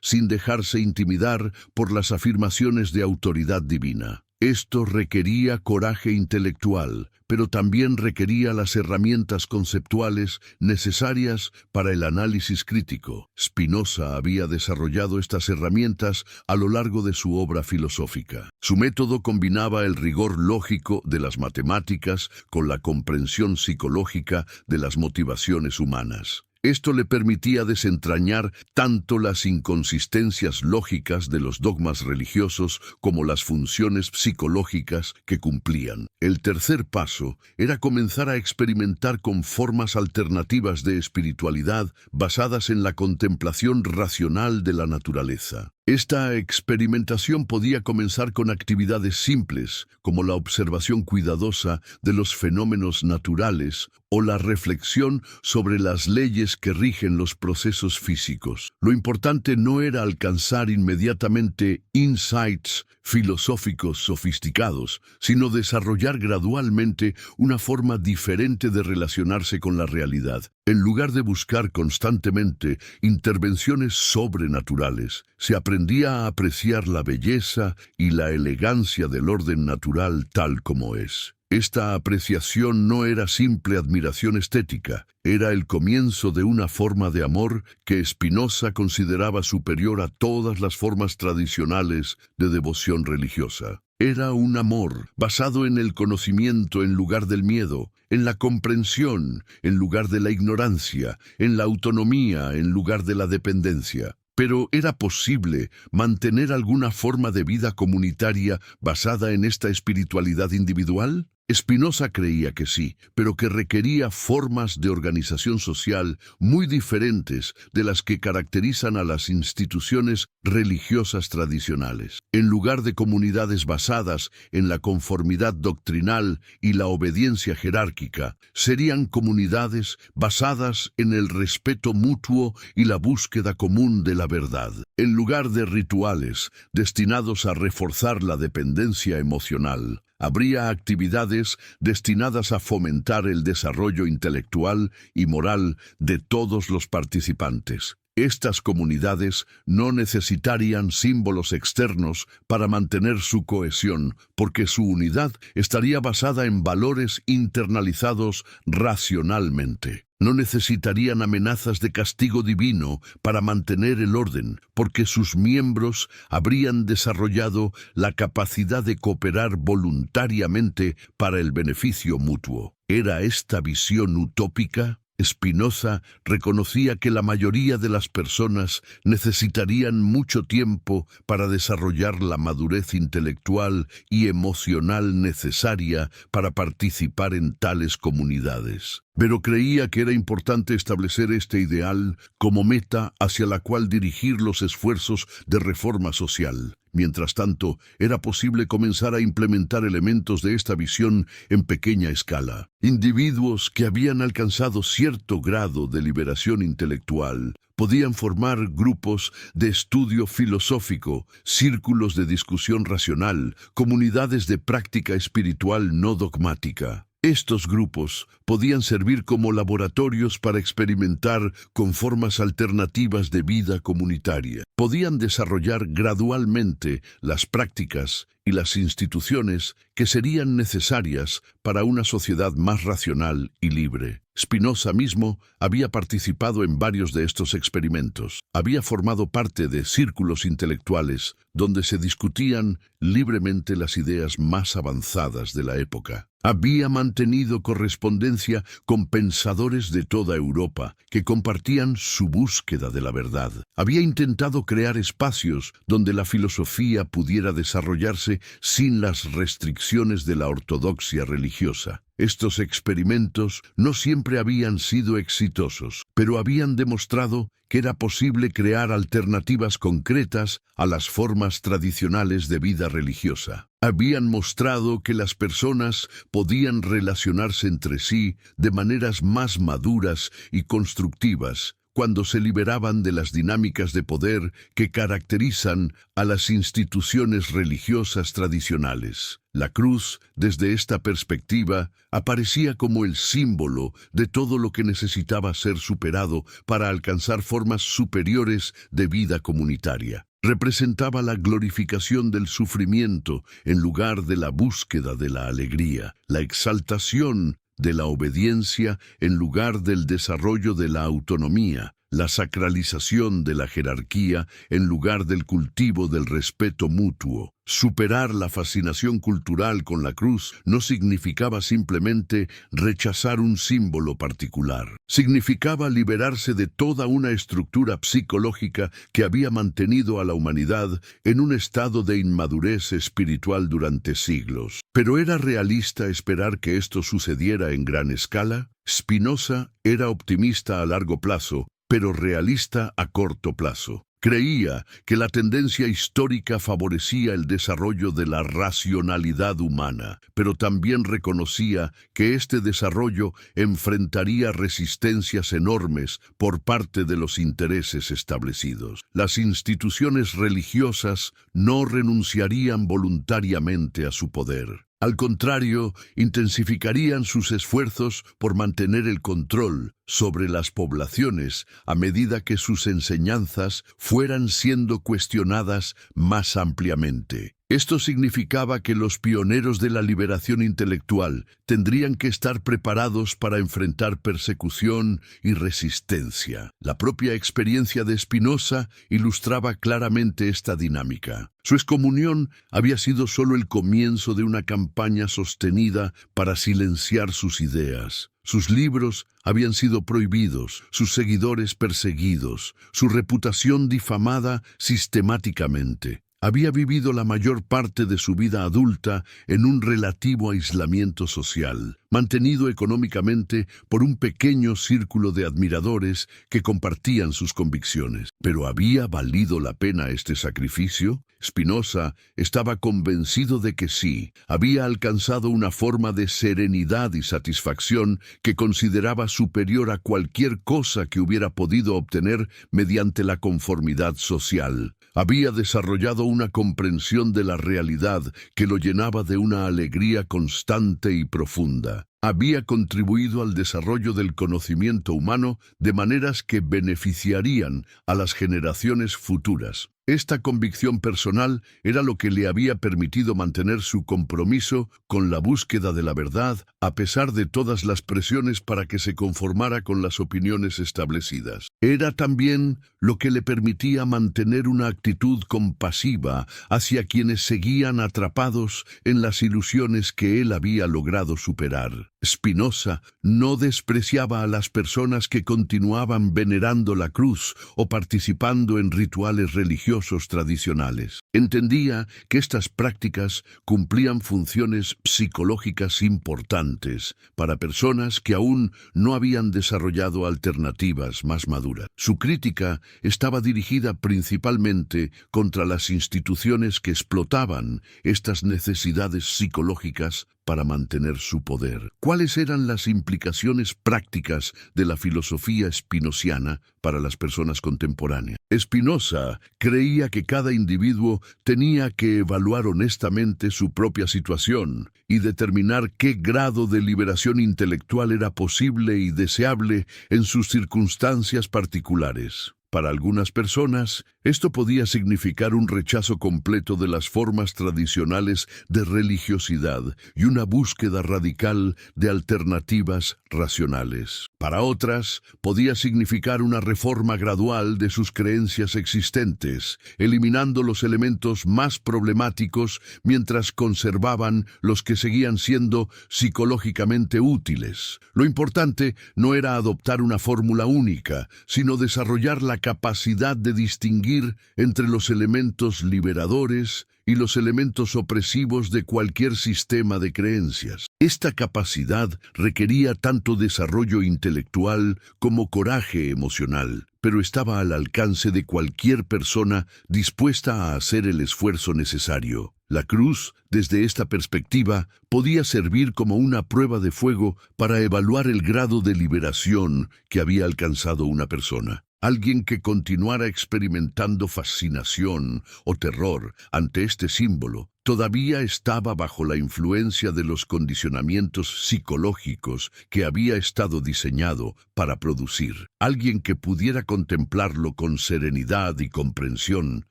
S1: sin dejarse intimidar por las afirmaciones de autoridad divina. Esto requería coraje intelectual, pero también requería las herramientas conceptuales necesarias para el análisis crítico. Spinoza había desarrollado estas herramientas a lo largo de su obra filosófica. Su método combinaba el rigor lógico de las matemáticas con la comprensión psicológica de las motivaciones humanas. Esto le permitía desentrañar tanto las inconsistencias lógicas de los dogmas religiosos como las funciones psicológicas que cumplían. El tercer paso era comenzar a experimentar con formas alternativas de espiritualidad basadas en la contemplación racional de la naturaleza. Esta experimentación podía comenzar con actividades simples, como la observación cuidadosa de los fenómenos naturales o la reflexión sobre las leyes que rigen los procesos físicos. Lo importante no era alcanzar inmediatamente insights filosóficos sofisticados, sino desarrollar gradualmente una forma diferente de relacionarse con la realidad. En lugar de buscar constantemente intervenciones sobrenaturales, se aprendía a apreciar la belleza y la elegancia del orden natural tal como es. Esta apreciación no era simple admiración estética, era el comienzo de una forma de amor que Spinoza consideraba superior a todas las formas tradicionales de devoción religiosa. Era un amor basado en el conocimiento en lugar del miedo, en la comprensión en lugar de la ignorancia, en la autonomía en lugar de la dependencia. Pero ¿era posible mantener alguna forma de vida comunitaria basada en esta espiritualidad individual? Spinoza creía que sí, pero que requería formas de organización social muy diferentes de las que caracterizan a las instituciones religiosas tradicionales. En lugar de comunidades basadas en la conformidad doctrinal y la obediencia jerárquica, serían comunidades basadas en el respeto mutuo y la búsqueda común de la verdad. En lugar de rituales destinados a reforzar la dependencia emocional, habría actividades destinadas a fomentar el desarrollo intelectual y moral de todos los participantes. Estas comunidades no necesitarían símbolos externos para mantener su cohesión, porque su unidad estaría basada en valores internalizados racionalmente. No necesitarían amenazas de castigo divino para mantener el orden, porque sus miembros habrían desarrollado la capacidad de cooperar voluntariamente para el beneficio mutuo. ¿Era esta visión utópica? Spinoza reconocía que la mayoría de las personas necesitarían mucho tiempo para desarrollar la madurez intelectual y emocional necesaria para participar en tales comunidades. Pero creía que era importante establecer este ideal como meta hacia la cual dirigir los esfuerzos de reforma social. Mientras tanto, era posible comenzar a implementar elementos de esta visión en pequeña escala. Individuos que habían alcanzado cierto grado de liberación intelectual podían formar grupos de estudio filosófico, círculos de discusión racional, comunidades de práctica espiritual no dogmática. Estos grupos podían servir como laboratorios para experimentar con formas alternativas de vida comunitaria. Podían desarrollar gradualmente las prácticas y las instituciones que serían necesarias para una sociedad más racional y libre. Spinoza mismo había participado en varios de estos experimentos. Había formado parte de círculos intelectuales donde se discutían libremente las ideas más avanzadas de la época. Había mantenido correspondencia con pensadores de toda Europa que compartían su búsqueda de la verdad. Había intentado crear espacios donde la filosofía pudiera desarrollarse sin las restricciones de la ortodoxia religiosa. Estos experimentos no siempre habían sido exitosos, pero habían demostrado que era posible crear alternativas concretas a las formas tradicionales de vida religiosa. Habían mostrado que las personas podían relacionarse entre sí de maneras más maduras y constructivas cuando se liberaban de las dinámicas de poder que caracterizan a las instituciones religiosas tradicionales. La cruz, desde esta perspectiva, aparecía como el símbolo de todo lo que necesitaba ser superado para alcanzar formas superiores de vida comunitaria. Representaba la glorificación del sufrimiento en lugar de la búsqueda de la alegría, la exaltación de la obediencia en lugar del desarrollo de la autonomía, la sacralización de la jerarquía en lugar del cultivo del respeto mutuo. Superar la fascinación cultural con la cruz no significaba simplemente rechazar un símbolo particular. Significaba liberarse de toda una estructura psicológica que había mantenido a la humanidad en un estado de inmadurez espiritual durante siglos. ¿Pero era realista esperar que esto sucediera en gran escala? Spinoza era optimista a largo plazo, pero realista a corto plazo. Creía que la tendencia histórica favorecía el desarrollo de la racionalidad humana, pero también reconocía que este desarrollo enfrentaría resistencias enormes por parte de los intereses establecidos. Las instituciones religiosas no renunciarían voluntariamente a su poder. Al contrario, intensificarían sus esfuerzos por mantener el control sobre las poblaciones a medida que sus enseñanzas fueran siendo cuestionadas más ampliamente. Esto significaba que los pioneros de la liberación intelectual tendrían que estar preparados para enfrentar persecución y resistencia. La propia experiencia de Spinoza ilustraba claramente esta dinámica. Su excomunión había sido solo el comienzo de una campaña sostenida para silenciar sus ideas. Sus libros habían sido prohibidos, sus seguidores perseguidos, su reputación difamada sistemáticamente. Había vivido la mayor parte de su vida adulta en un relativo aislamiento social, mantenido económicamente por un pequeño círculo de admiradores que compartían sus convicciones. ¿Pero había valido la pena este sacrificio? Spinoza estaba convencido de que sí. Había alcanzado una forma de serenidad y satisfacción que consideraba superior a cualquier cosa que hubiera podido obtener mediante la conformidad social. Había desarrollado una comprensión de la realidad que lo llenaba de una alegría constante y profunda. Había contribuido al desarrollo del conocimiento humano de maneras que beneficiarían a las generaciones futuras. Esta convicción personal era lo que le había permitido mantener su compromiso con la búsqueda de la verdad a pesar de todas las presiones para que se conformara con las opiniones establecidas. Era también lo que le permitía mantener una actitud compasiva hacia quienes seguían atrapados en las ilusiones que él había logrado superar. Spinoza no despreciaba a las personas que continuaban venerando la cruz o participando en rituales religiosos tradicionales. Entendía que estas prácticas cumplían funciones psicológicas importantes para personas que aún no habían desarrollado alternativas más maduras. Su crítica estaba dirigida principalmente contra las instituciones que explotaban estas necesidades psicológicas para mantener su poder. ¿Cuáles eran las implicaciones prácticas de la filosofía spinociana para las personas contemporáneas? Spinoza creía que cada individuo tenía que evaluar honestamente su propia situación y determinar qué grado de liberación intelectual era posible y deseable en sus circunstancias particulares. Para algunas personas, esto podía significar un rechazo completo de las formas tradicionales de religiosidad y una búsqueda radical de alternativas racionales. Para otras, podía significar una reforma gradual de sus creencias existentes, eliminando los elementos más problemáticos mientras conservaban los que seguían siendo psicológicamente útiles. Lo importante no era adoptar una fórmula única, sino desarrollar la capacidad de distinguir entre los elementos liberadores y los elementos opresivos de cualquier sistema de creencias. Esta capacidad requería tanto desarrollo intelectual como coraje emocional, pero estaba al alcance de cualquier persona dispuesta a hacer el esfuerzo necesario. La cruz, desde esta perspectiva, podía servir como una prueba de fuego para evaluar el grado de liberación que había alcanzado una persona. Alguien que continuara experimentando fascinación o terror ante este símbolo todavía estaba bajo la influencia de los condicionamientos psicológicos que había estado diseñado para producir. Alguien que pudiera contemplarlo con serenidad y comprensión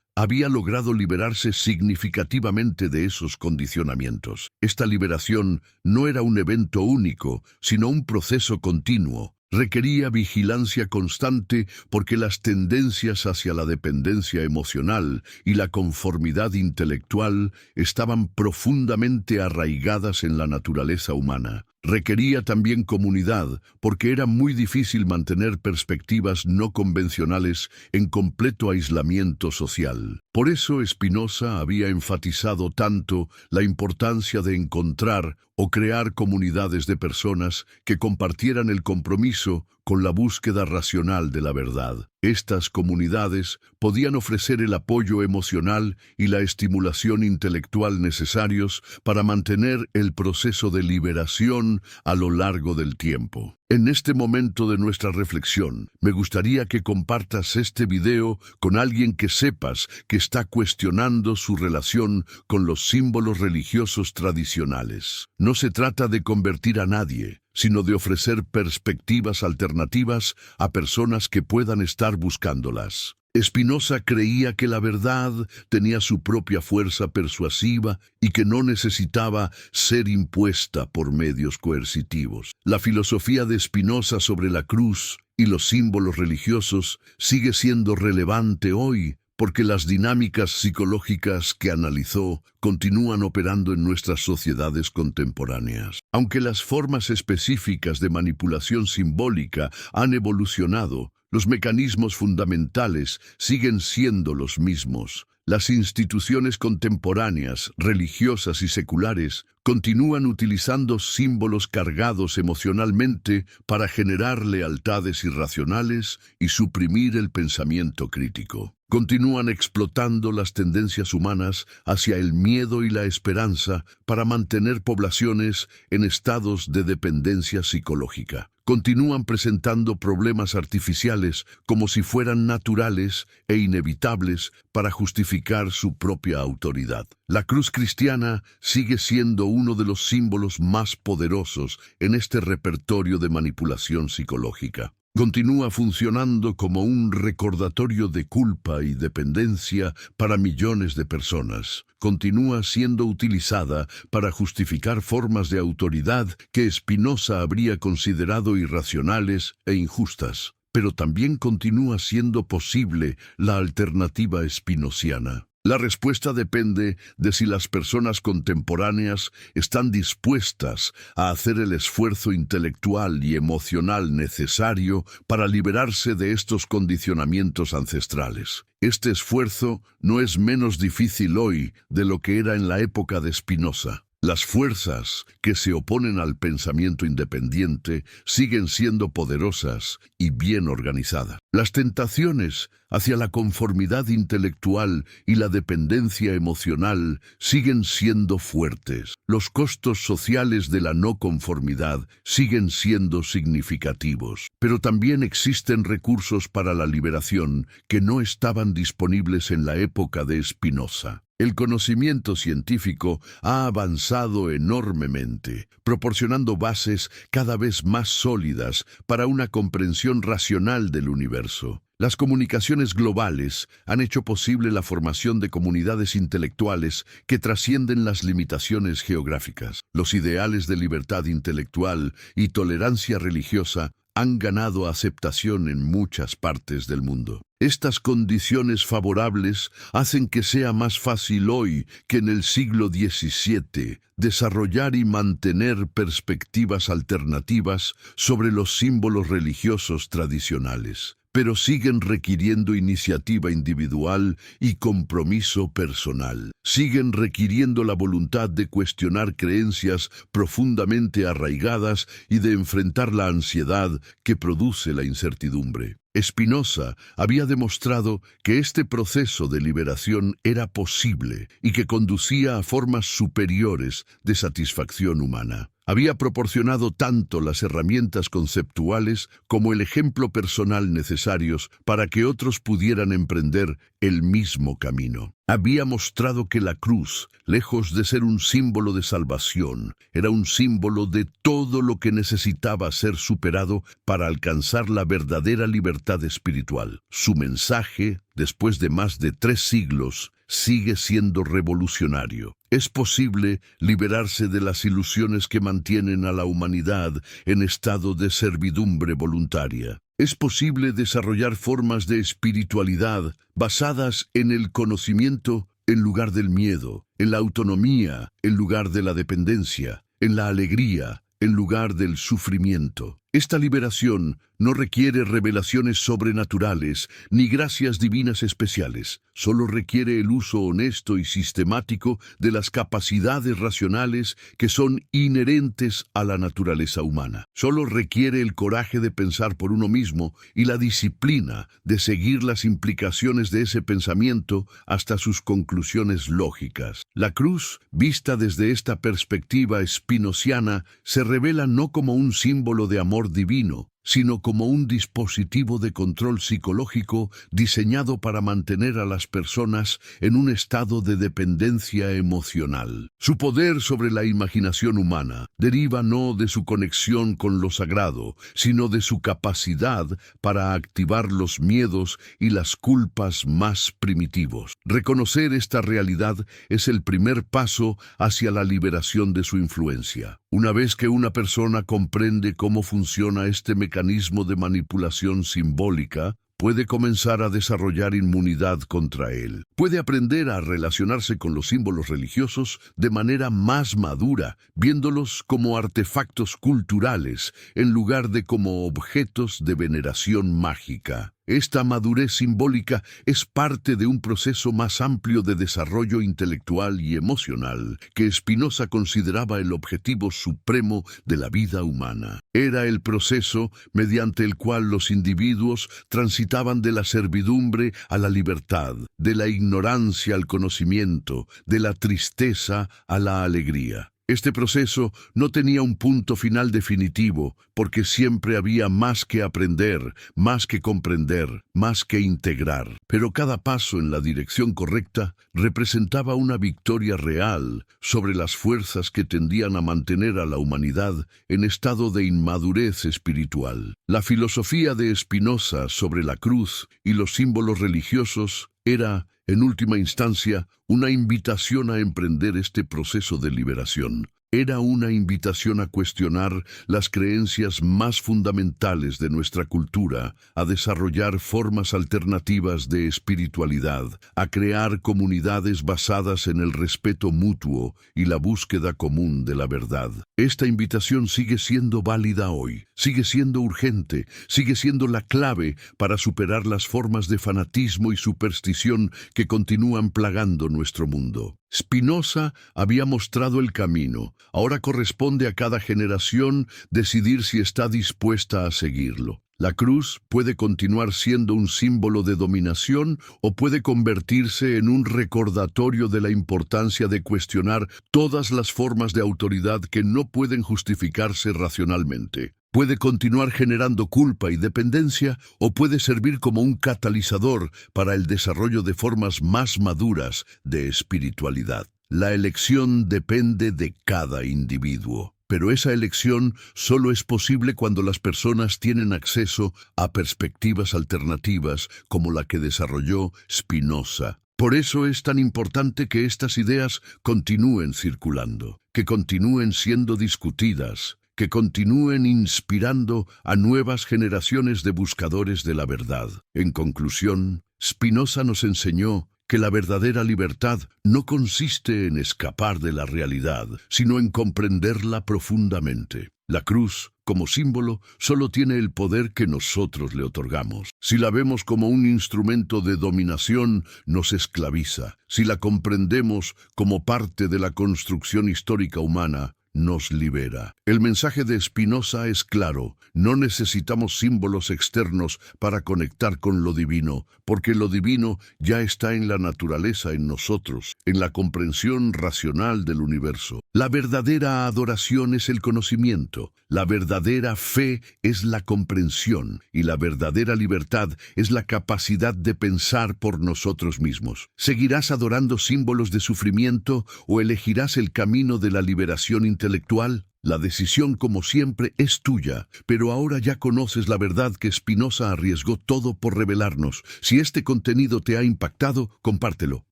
S1: había logrado liberarse significativamente de esos condicionamientos. Esta liberación no era un evento único, sino un proceso continuo. Requería vigilancia constante porque las tendencias hacia la dependencia emocional y la conformidad intelectual estaban profundamente arraigadas en la naturaleza humana. Requería también comunidad, porque era muy difícil mantener perspectivas no convencionales en completo aislamiento social. Por eso Spinoza había enfatizado tanto la importancia de encontrar o crear comunidades de personas que compartieran el compromiso con la búsqueda racional de la verdad. Estas comunidades podían ofrecer el apoyo emocional y la estimulación intelectual necesarios para mantener el proceso de liberación a lo largo del tiempo. En este momento de nuestra reflexión, me gustaría que compartas este video con alguien que sepas que está cuestionando su relación con los símbolos religiosos tradicionales. No se trata de convertir a nadie, sino de ofrecer perspectivas alternativas a personas que puedan estar buscándolas. Spinoza creía que la verdad tenía su propia fuerza persuasiva y que no necesitaba ser impuesta por medios coercitivos. La filosofía de Spinoza sobre la cruz y los símbolos religiosos sigue siendo relevante hoy, porque las dinámicas psicológicas que analizó continúan operando en nuestras sociedades contemporáneas. Aunque las formas específicas de manipulación simbólica han evolucionado, los mecanismos fundamentales siguen siendo los mismos. Las instituciones contemporáneas, religiosas y seculares, continúan utilizando símbolos cargados emocionalmente para generar lealtades irracionales y suprimir el pensamiento crítico. Continúan explotando las tendencias humanas hacia el miedo y la esperanza para mantener poblaciones en estados de dependencia psicológica. Continúan presentando problemas artificiales como si fueran naturales e inevitables para justificar su propia autoridad. La cruz cristiana sigue siendo uno de los símbolos más poderosos en este repertorio de manipulación psicológica. Continúa funcionando como un recordatorio de culpa y dependencia para millones de personas. Continúa siendo utilizada para justificar formas de autoridad que Spinoza habría considerado irracionales e injustas. Pero también continúa siendo posible la alternativa spinociana. La respuesta depende de si las personas contemporáneas están dispuestas a hacer el esfuerzo intelectual y emocional necesario para liberarse de estos condicionamientos ancestrales. Este esfuerzo no es menos difícil hoy de lo que era en la época de Spinoza. Las fuerzas que se oponen al pensamiento independiente siguen siendo poderosas y bien organizadas. Las tentaciones hacia la conformidad intelectual y la dependencia emocional siguen siendo fuertes. Los costos sociales de la no conformidad siguen siendo significativos, pero también existen recursos para la liberación que no estaban disponibles en la época de Spinoza. El conocimiento científico ha avanzado enormemente, proporcionando bases cada vez más sólidas para una comprensión racional del universo. Las comunicaciones globales han hecho posible la formación de comunidades intelectuales que trascienden las limitaciones geográficas. Los ideales de libertad intelectual y tolerancia religiosa han ganado aceptación en muchas partes del mundo. Estas condiciones favorables hacen que sea más fácil hoy que en el siglo XVII desarrollar y mantener perspectivas alternativas sobre los símbolos religiosos tradicionales, pero siguen requiriendo iniciativa individual y compromiso personal. Siguen requiriendo la voluntad de cuestionar creencias profundamente arraigadas y de enfrentar la ansiedad que produce la incertidumbre. Spinoza había demostrado que este proceso de liberación era posible y que conducía a formas superiores de satisfacción humana. Había proporcionado tanto las herramientas conceptuales como el ejemplo personal necesarios para que otros pudieran emprender el mismo camino. Había mostrado que la cruz, lejos de ser un símbolo de salvación, era un símbolo de todo lo que necesitaba ser superado para alcanzar la verdadera libertad espiritual. Su mensaje, después de más de 3 siglos, sigue siendo revolucionario. Es posible liberarse de las ilusiones que mantienen a la humanidad en estado de servidumbre voluntaria. Es posible desarrollar formas de espiritualidad basadas en el conocimiento en lugar del miedo, en la autonomía en lugar de la dependencia, en la alegría en lugar del sufrimiento. Esta liberación no requiere revelaciones sobrenaturales ni gracias divinas especiales. Solo requiere el uso honesto y sistemático de las capacidades racionales que son inherentes a la naturaleza humana. Solo requiere el coraje de pensar por uno mismo y la disciplina de seguir las implicaciones de ese pensamiento hasta sus conclusiones lógicas. La cruz, vista desde esta perspectiva spinociana, se revela no como un símbolo de amor divino, sino como un dispositivo de control psicológico diseñado para mantener a las personas en un estado de dependencia emocional. Su poder sobre la imaginación humana deriva no de su conexión con lo sagrado, sino de su capacidad para activar los miedos y las culpas más primitivos. Reconocer esta realidad es el primer paso hacia la liberación de su influencia. Una vez que una persona comprende cómo funciona este mecanismo de manipulación simbólica, puede comenzar a desarrollar inmunidad contra él. Puede aprender a relacionarse con los símbolos religiosos de manera más madura, viéndolos como artefactos culturales en lugar de como objetos de veneración mágica. Esta madurez simbólica es parte de un proceso más amplio de desarrollo intelectual y emocional que Spinoza consideraba el objetivo supremo de la vida humana. Era el proceso mediante el cual los individuos transitaban de la servidumbre a la libertad, de la ignorancia al conocimiento, de la tristeza a la alegría. Este proceso no tenía un punto final definitivo, porque siempre había más que aprender, más que comprender, más que integrar. Pero cada paso en la dirección correcta representaba una victoria real sobre las fuerzas que tendían a mantener a la humanidad en estado de inmadurez espiritual. La filosofía de Spinoza sobre la cruz y los símbolos religiosos era, en última instancia, una invitación a emprender este proceso de liberación. Era una invitación a cuestionar las creencias más fundamentales de nuestra cultura, a desarrollar formas alternativas de espiritualidad, a crear comunidades basadas en el respeto mutuo y la búsqueda común de la verdad. Esta invitación sigue siendo válida hoy, sigue siendo urgente, sigue siendo la clave para superar las formas de fanatismo y superstición que continúan plagando nuestro mundo. Spinoza había mostrado el camino. Ahora corresponde a cada generación decidir si está dispuesta a seguirlo. La cruz puede continuar siendo un símbolo de dominación o puede convertirse en un recordatorio de la importancia de cuestionar todas las formas de autoridad que no pueden justificarse racionalmente. Puede continuar generando culpa y dependencia o puede servir como un catalizador para el desarrollo de formas más maduras de espiritualidad. La elección depende de cada individuo. pero esa elección solo es posible cuando las personas tienen acceso a perspectivas alternativas como la que desarrolló Spinoza. Por eso es tan importante que estas ideas continúen circulando, que continúen siendo discutidas, que continúen inspirando a nuevas generaciones de buscadores de la verdad. En conclusión, Spinoza nos enseñó que la verdadera libertad no consiste en escapar de la realidad, sino en comprenderla profundamente. La cruz, como símbolo, solo tiene el poder que nosotros le otorgamos. Si la vemos como un instrumento de dominación, nos esclaviza. Si la comprendemos como parte de la construcción histórica humana, nos libera. El mensaje de Spinoza es claro: no necesitamos símbolos externos para conectar con lo divino, porque lo divino ya está en la naturaleza, en nosotros, en la comprensión racional del universo. La verdadera adoración es el conocimiento, la verdadera fe es la comprensión, y la verdadera libertad es la capacidad de pensar por nosotros mismos. ¿Seguirás adorando símbolos de sufrimiento o elegirás el camino de la liberación intelectual? La decisión, como siempre, es tuya, pero ahora ya conoces la verdad que Spinoza arriesgó todo por revelarnos. Si este contenido te ha impactado, compártelo.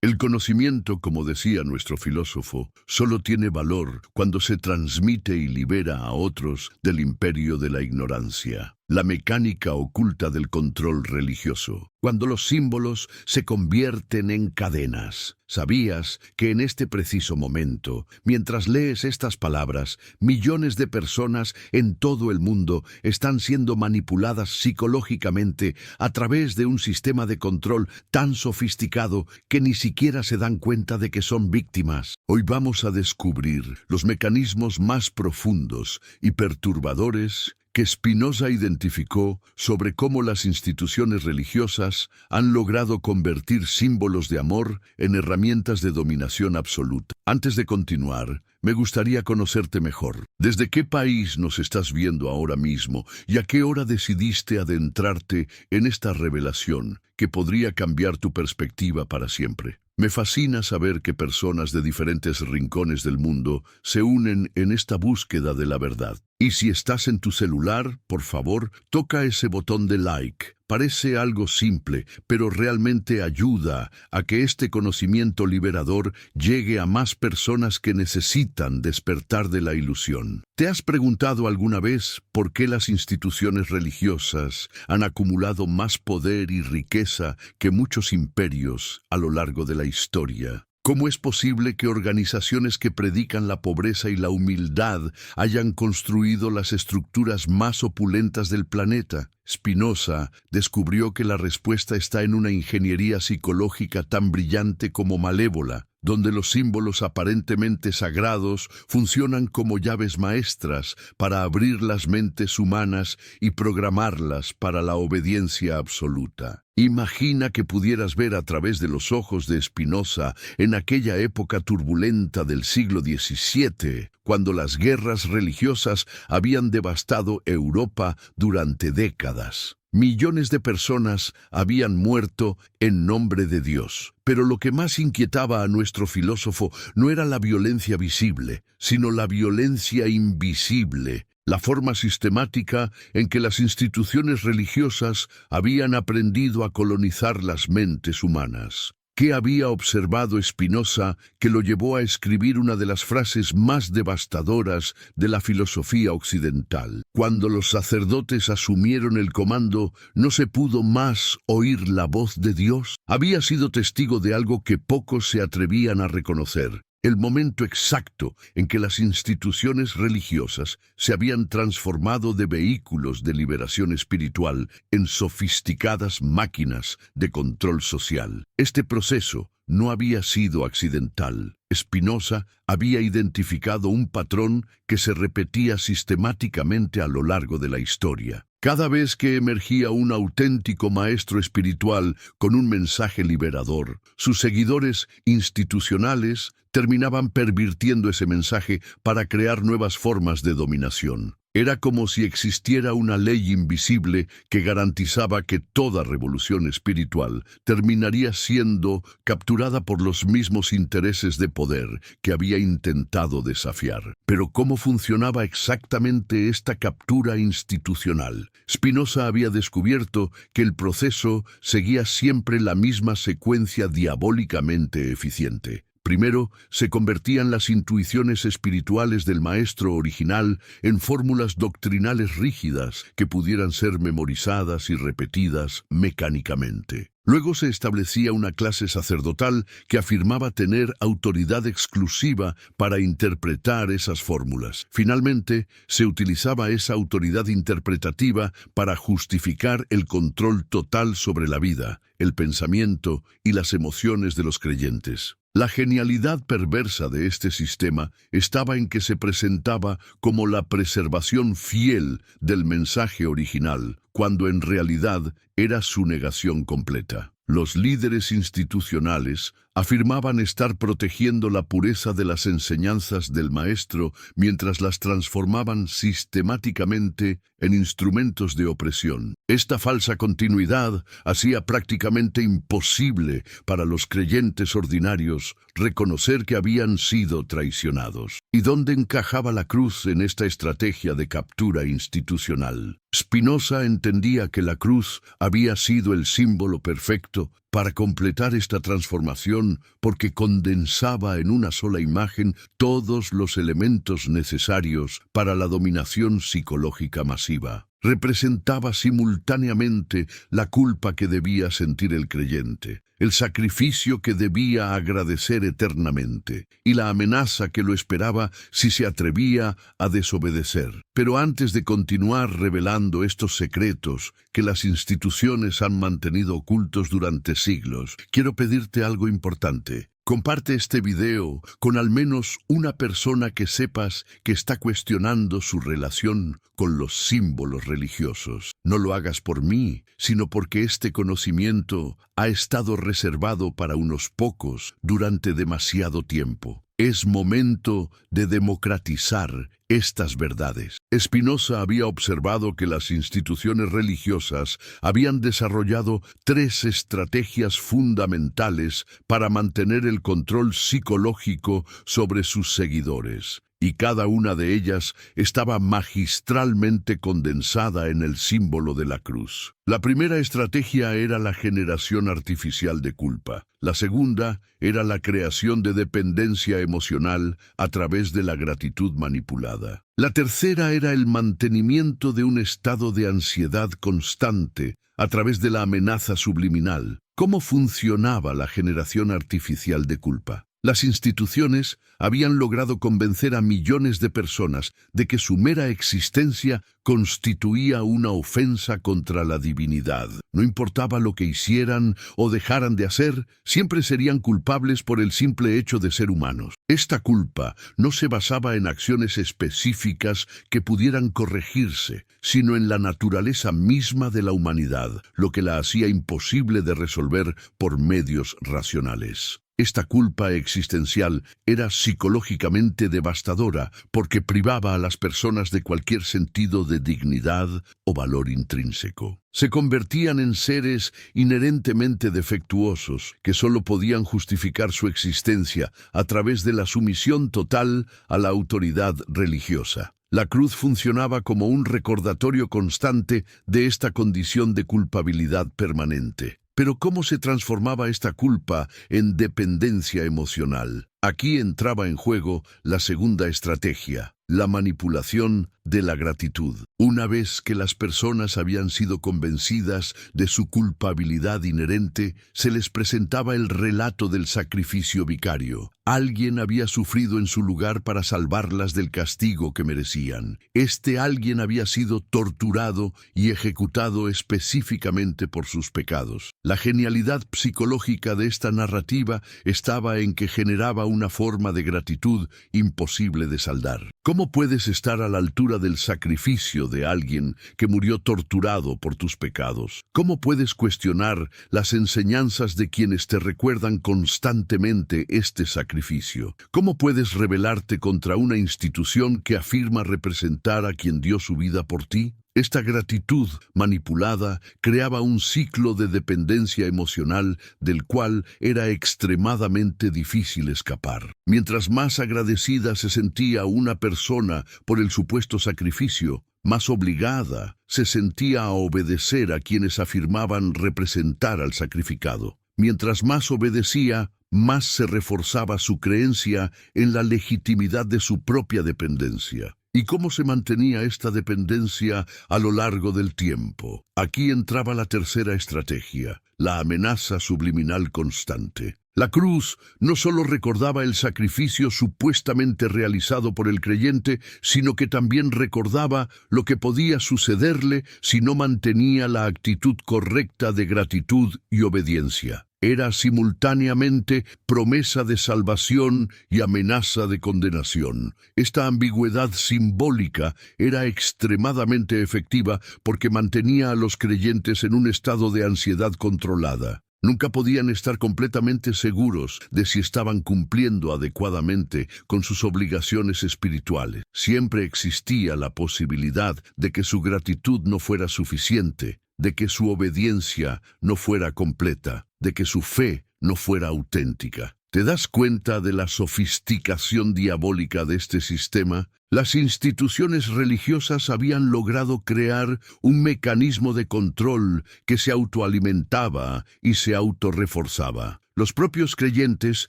S1: El conocimiento, como decía nuestro filósofo, solo tiene valor cuando se transmite y libera a otros del imperio de la ignorancia. La mecánica oculta del control religioso. Cuando los símbolos se convierten en cadenas. ¿Sabías que en este preciso momento, mientras lees estas palabras, millones de personas en todo el mundo están siendo manipuladas psicológicamente a través de un sistema de control tan sofisticado que ni siquiera se dan cuenta de que son víctimas? Hoy vamos a descubrir los mecanismos más profundos y perturbadores que Spinoza identificó sobre cómo las instituciones religiosas han logrado convertir símbolos de amor en herramientas de dominación absoluta. Antes de continuar, me gustaría conocerte mejor. ¿Desde qué país nos estás viendo ahora mismo y a qué hora decidiste adentrarte en esta revelación que podría cambiar tu perspectiva para siempre? Me fascina saber que personas de diferentes rincones del mundo se unen en esta búsqueda de la verdad. Y si estás en tu celular, por favor, toca ese botón de like. Parece algo simple, pero realmente ayuda a que este conocimiento liberador llegue a más personas que necesitan despertar de la ilusión. ¿Te has preguntado alguna vez por qué las instituciones religiosas han acumulado más poder y riqueza que muchos imperios a lo largo de la historia? ¿Cómo es posible que organizaciones que predican la pobreza y la humildad hayan construido las estructuras más opulentas del planeta? Spinoza descubrió que la respuesta está en una ingeniería psicológica tan brillante como malévola, donde los símbolos aparentemente sagrados funcionan como llaves maestras para abrir las mentes humanas y programarlas para la obediencia absoluta. Imagina que pudieras ver a través de los ojos de Spinoza en aquella época turbulenta del siglo XVII, cuando las guerras religiosas habían devastado Europa durante décadas. Millones de personas habían muerto en nombre de Dios. Pero lo que más inquietaba a nuestro filósofo no era la violencia visible, sino la violencia invisible, la forma sistemática en que las instituciones religiosas habían aprendido a colonizar las mentes humanas. ¿Qué había observado Spinoza que lo llevó a escribir una de las frases más devastadoras de la filosofía occidental? Cuando los sacerdotes asumieron el comando, ¿no se pudo más oír la voz de Dios? Había sido testigo de algo que pocos se atrevían a reconocer. El momento exacto en que las instituciones religiosas se habían transformado de vehículos de liberación espiritual en sofisticadas máquinas de control social. Este proceso no había sido accidental. Spinoza había identificado un patrón que se repetía sistemáticamente a lo largo de la historia. Cada vez que emergía un auténtico maestro espiritual con un mensaje liberador, sus seguidores institucionales terminaban pervirtiendo ese mensaje para crear nuevas formas de dominación. Era como si existiera una ley invisible que garantizaba que toda revolución espiritual terminaría siendo capturada por los mismos intereses de poder que había intentado desafiar. Pero ¿cómo funcionaba exactamente esta captura institucional? Spinoza había descubierto que el proceso seguía siempre la misma secuencia diabólicamente eficiente. Primero, se convertían las intuiciones espirituales del maestro original en fórmulas doctrinales rígidas que pudieran ser memorizadas y repetidas mecánicamente. Luego se establecía una clase sacerdotal que afirmaba tener autoridad exclusiva para interpretar esas fórmulas. Finalmente, se utilizaba esa autoridad interpretativa para justificar el control total sobre la vida, el pensamiento y las emociones de los creyentes. La genialidad perversa de este sistema estaba en que se presentaba como la preservación fiel del mensaje original, cuando en realidad era su negación completa. Los líderes institucionales afirmaban estar protegiendo la pureza de las enseñanzas del maestro mientras las transformaban sistemáticamente en instrumentos de opresión. Esta falsa continuidad hacía prácticamente imposible para los creyentes ordinarios reconocer que habían sido traicionados. ¿Y dónde encajaba la cruz en esta estrategia de captura institucional? Spinoza entendía que la cruz había sido el símbolo perfecto para completar esta transformación porque condensaba en una sola imagen todos los elementos necesarios para la dominación psicológica masiva. Representaba simultáneamente la culpa que debía sentir el creyente, el sacrificio que debía agradecer eternamente y la amenaza que lo esperaba si se atrevía a desobedecer. Pero antes de continuar revelando estos secretos que las instituciones han mantenido ocultos durante siglos, quiero pedirte algo importante. Comparte este video con al menos una persona que sepas que está cuestionando su relación con los símbolos religiosos. No lo hagas por mí, sino porque este conocimiento ha estado reservado para unos pocos durante demasiado tiempo. Es momento de democratizar estas verdades. Spinoza había observado que las instituciones religiosas habían desarrollado 3 estrategias fundamentales para mantener el control psicológico sobre sus seguidores, y cada una de ellas estaba magistralmente condensada en el símbolo de la cruz. La primera estrategia era la generación artificial de culpa. La segunda era la creación de dependencia emocional a través de la gratitud manipulada. La tercera era el mantenimiento de un estado de ansiedad constante a través de la amenaza subliminal. ¿Cómo funcionaba la generación artificial de culpa? Las instituciones habían logrado convencer a millones de personas de que su mera existencia constituía una ofensa contra la divinidad. No importaba lo que hicieran o dejaran de hacer, siempre serían culpables por el simple hecho de ser humanos. Esta culpa no se basaba en acciones específicas que pudieran corregirse, sino en la naturaleza misma de la humanidad, lo que la hacía imposible de resolver por medios racionales. Esta culpa existencial era psicológicamente devastadora porque privaba a las personas de cualquier sentido de dignidad o valor intrínseco. Se convertían en seres inherentemente defectuosos que solo podían justificar su existencia a través de la sumisión total a la autoridad religiosa. La cruz funcionaba como un recordatorio constante de esta condición de culpabilidad permanente. Pero ¿cómo se transformaba esta culpa en dependencia emocional? Aquí entraba en juego la segunda estrategia, la manipulación de la gratitud. Una vez que las personas habían sido convencidas de su culpabilidad inherente, se les presentaba el relato del sacrificio vicario. Alguien había sufrido en su lugar para salvarlas del castigo que merecían. Este alguien había sido torturado y ejecutado específicamente por sus pecados. La genialidad psicológica de esta narrativa estaba en que generaba una forma de gratitud imposible de saldar. ¿Cómo ¿Cómo puedes estar a la altura del sacrificio de alguien que murió torturado por tus pecados? ¿Cómo puedes cuestionar las enseñanzas de quienes te recuerdan constantemente este sacrificio? ¿Cómo puedes rebelarte contra una institución que afirma representar a quien dio su vida por ti? Esta gratitud manipulada creaba un ciclo de dependencia emocional del cual era extremadamente difícil escapar. Mientras más agradecida se sentía una persona por el supuesto sacrificio, más obligada se sentía a obedecer a quienes afirmaban representar al sacrificado. Mientras más obedecía, más se reforzaba su creencia en la legitimidad de su propia dependencia. ¿Y cómo se mantenía esta dependencia a lo largo del tiempo? Aquí entraba la tercera estrategia, la amenaza subliminal constante. La cruz no solo recordaba el sacrificio supuestamente realizado por el creyente, sino que también recordaba lo que podía sucederle si no mantenía la actitud correcta de gratitud y obediencia. Era simultáneamente promesa de salvación y amenaza de condenación. Esta ambigüedad simbólica era extremadamente efectiva porque mantenía a los creyentes en un estado de ansiedad controlada. Nunca podían estar completamente seguros de si estaban cumpliendo adecuadamente con sus obligaciones espirituales. Siempre existía la posibilidad de que su gratitud no fuera suficiente, de que su obediencia no fuera completa, de que su fe no fuera auténtica. ¿Te das cuenta de la sofisticación diabólica de este sistema? Las instituciones religiosas habían logrado crear un mecanismo de control que se autoalimentaba y se autorreforzaba. Los propios creyentes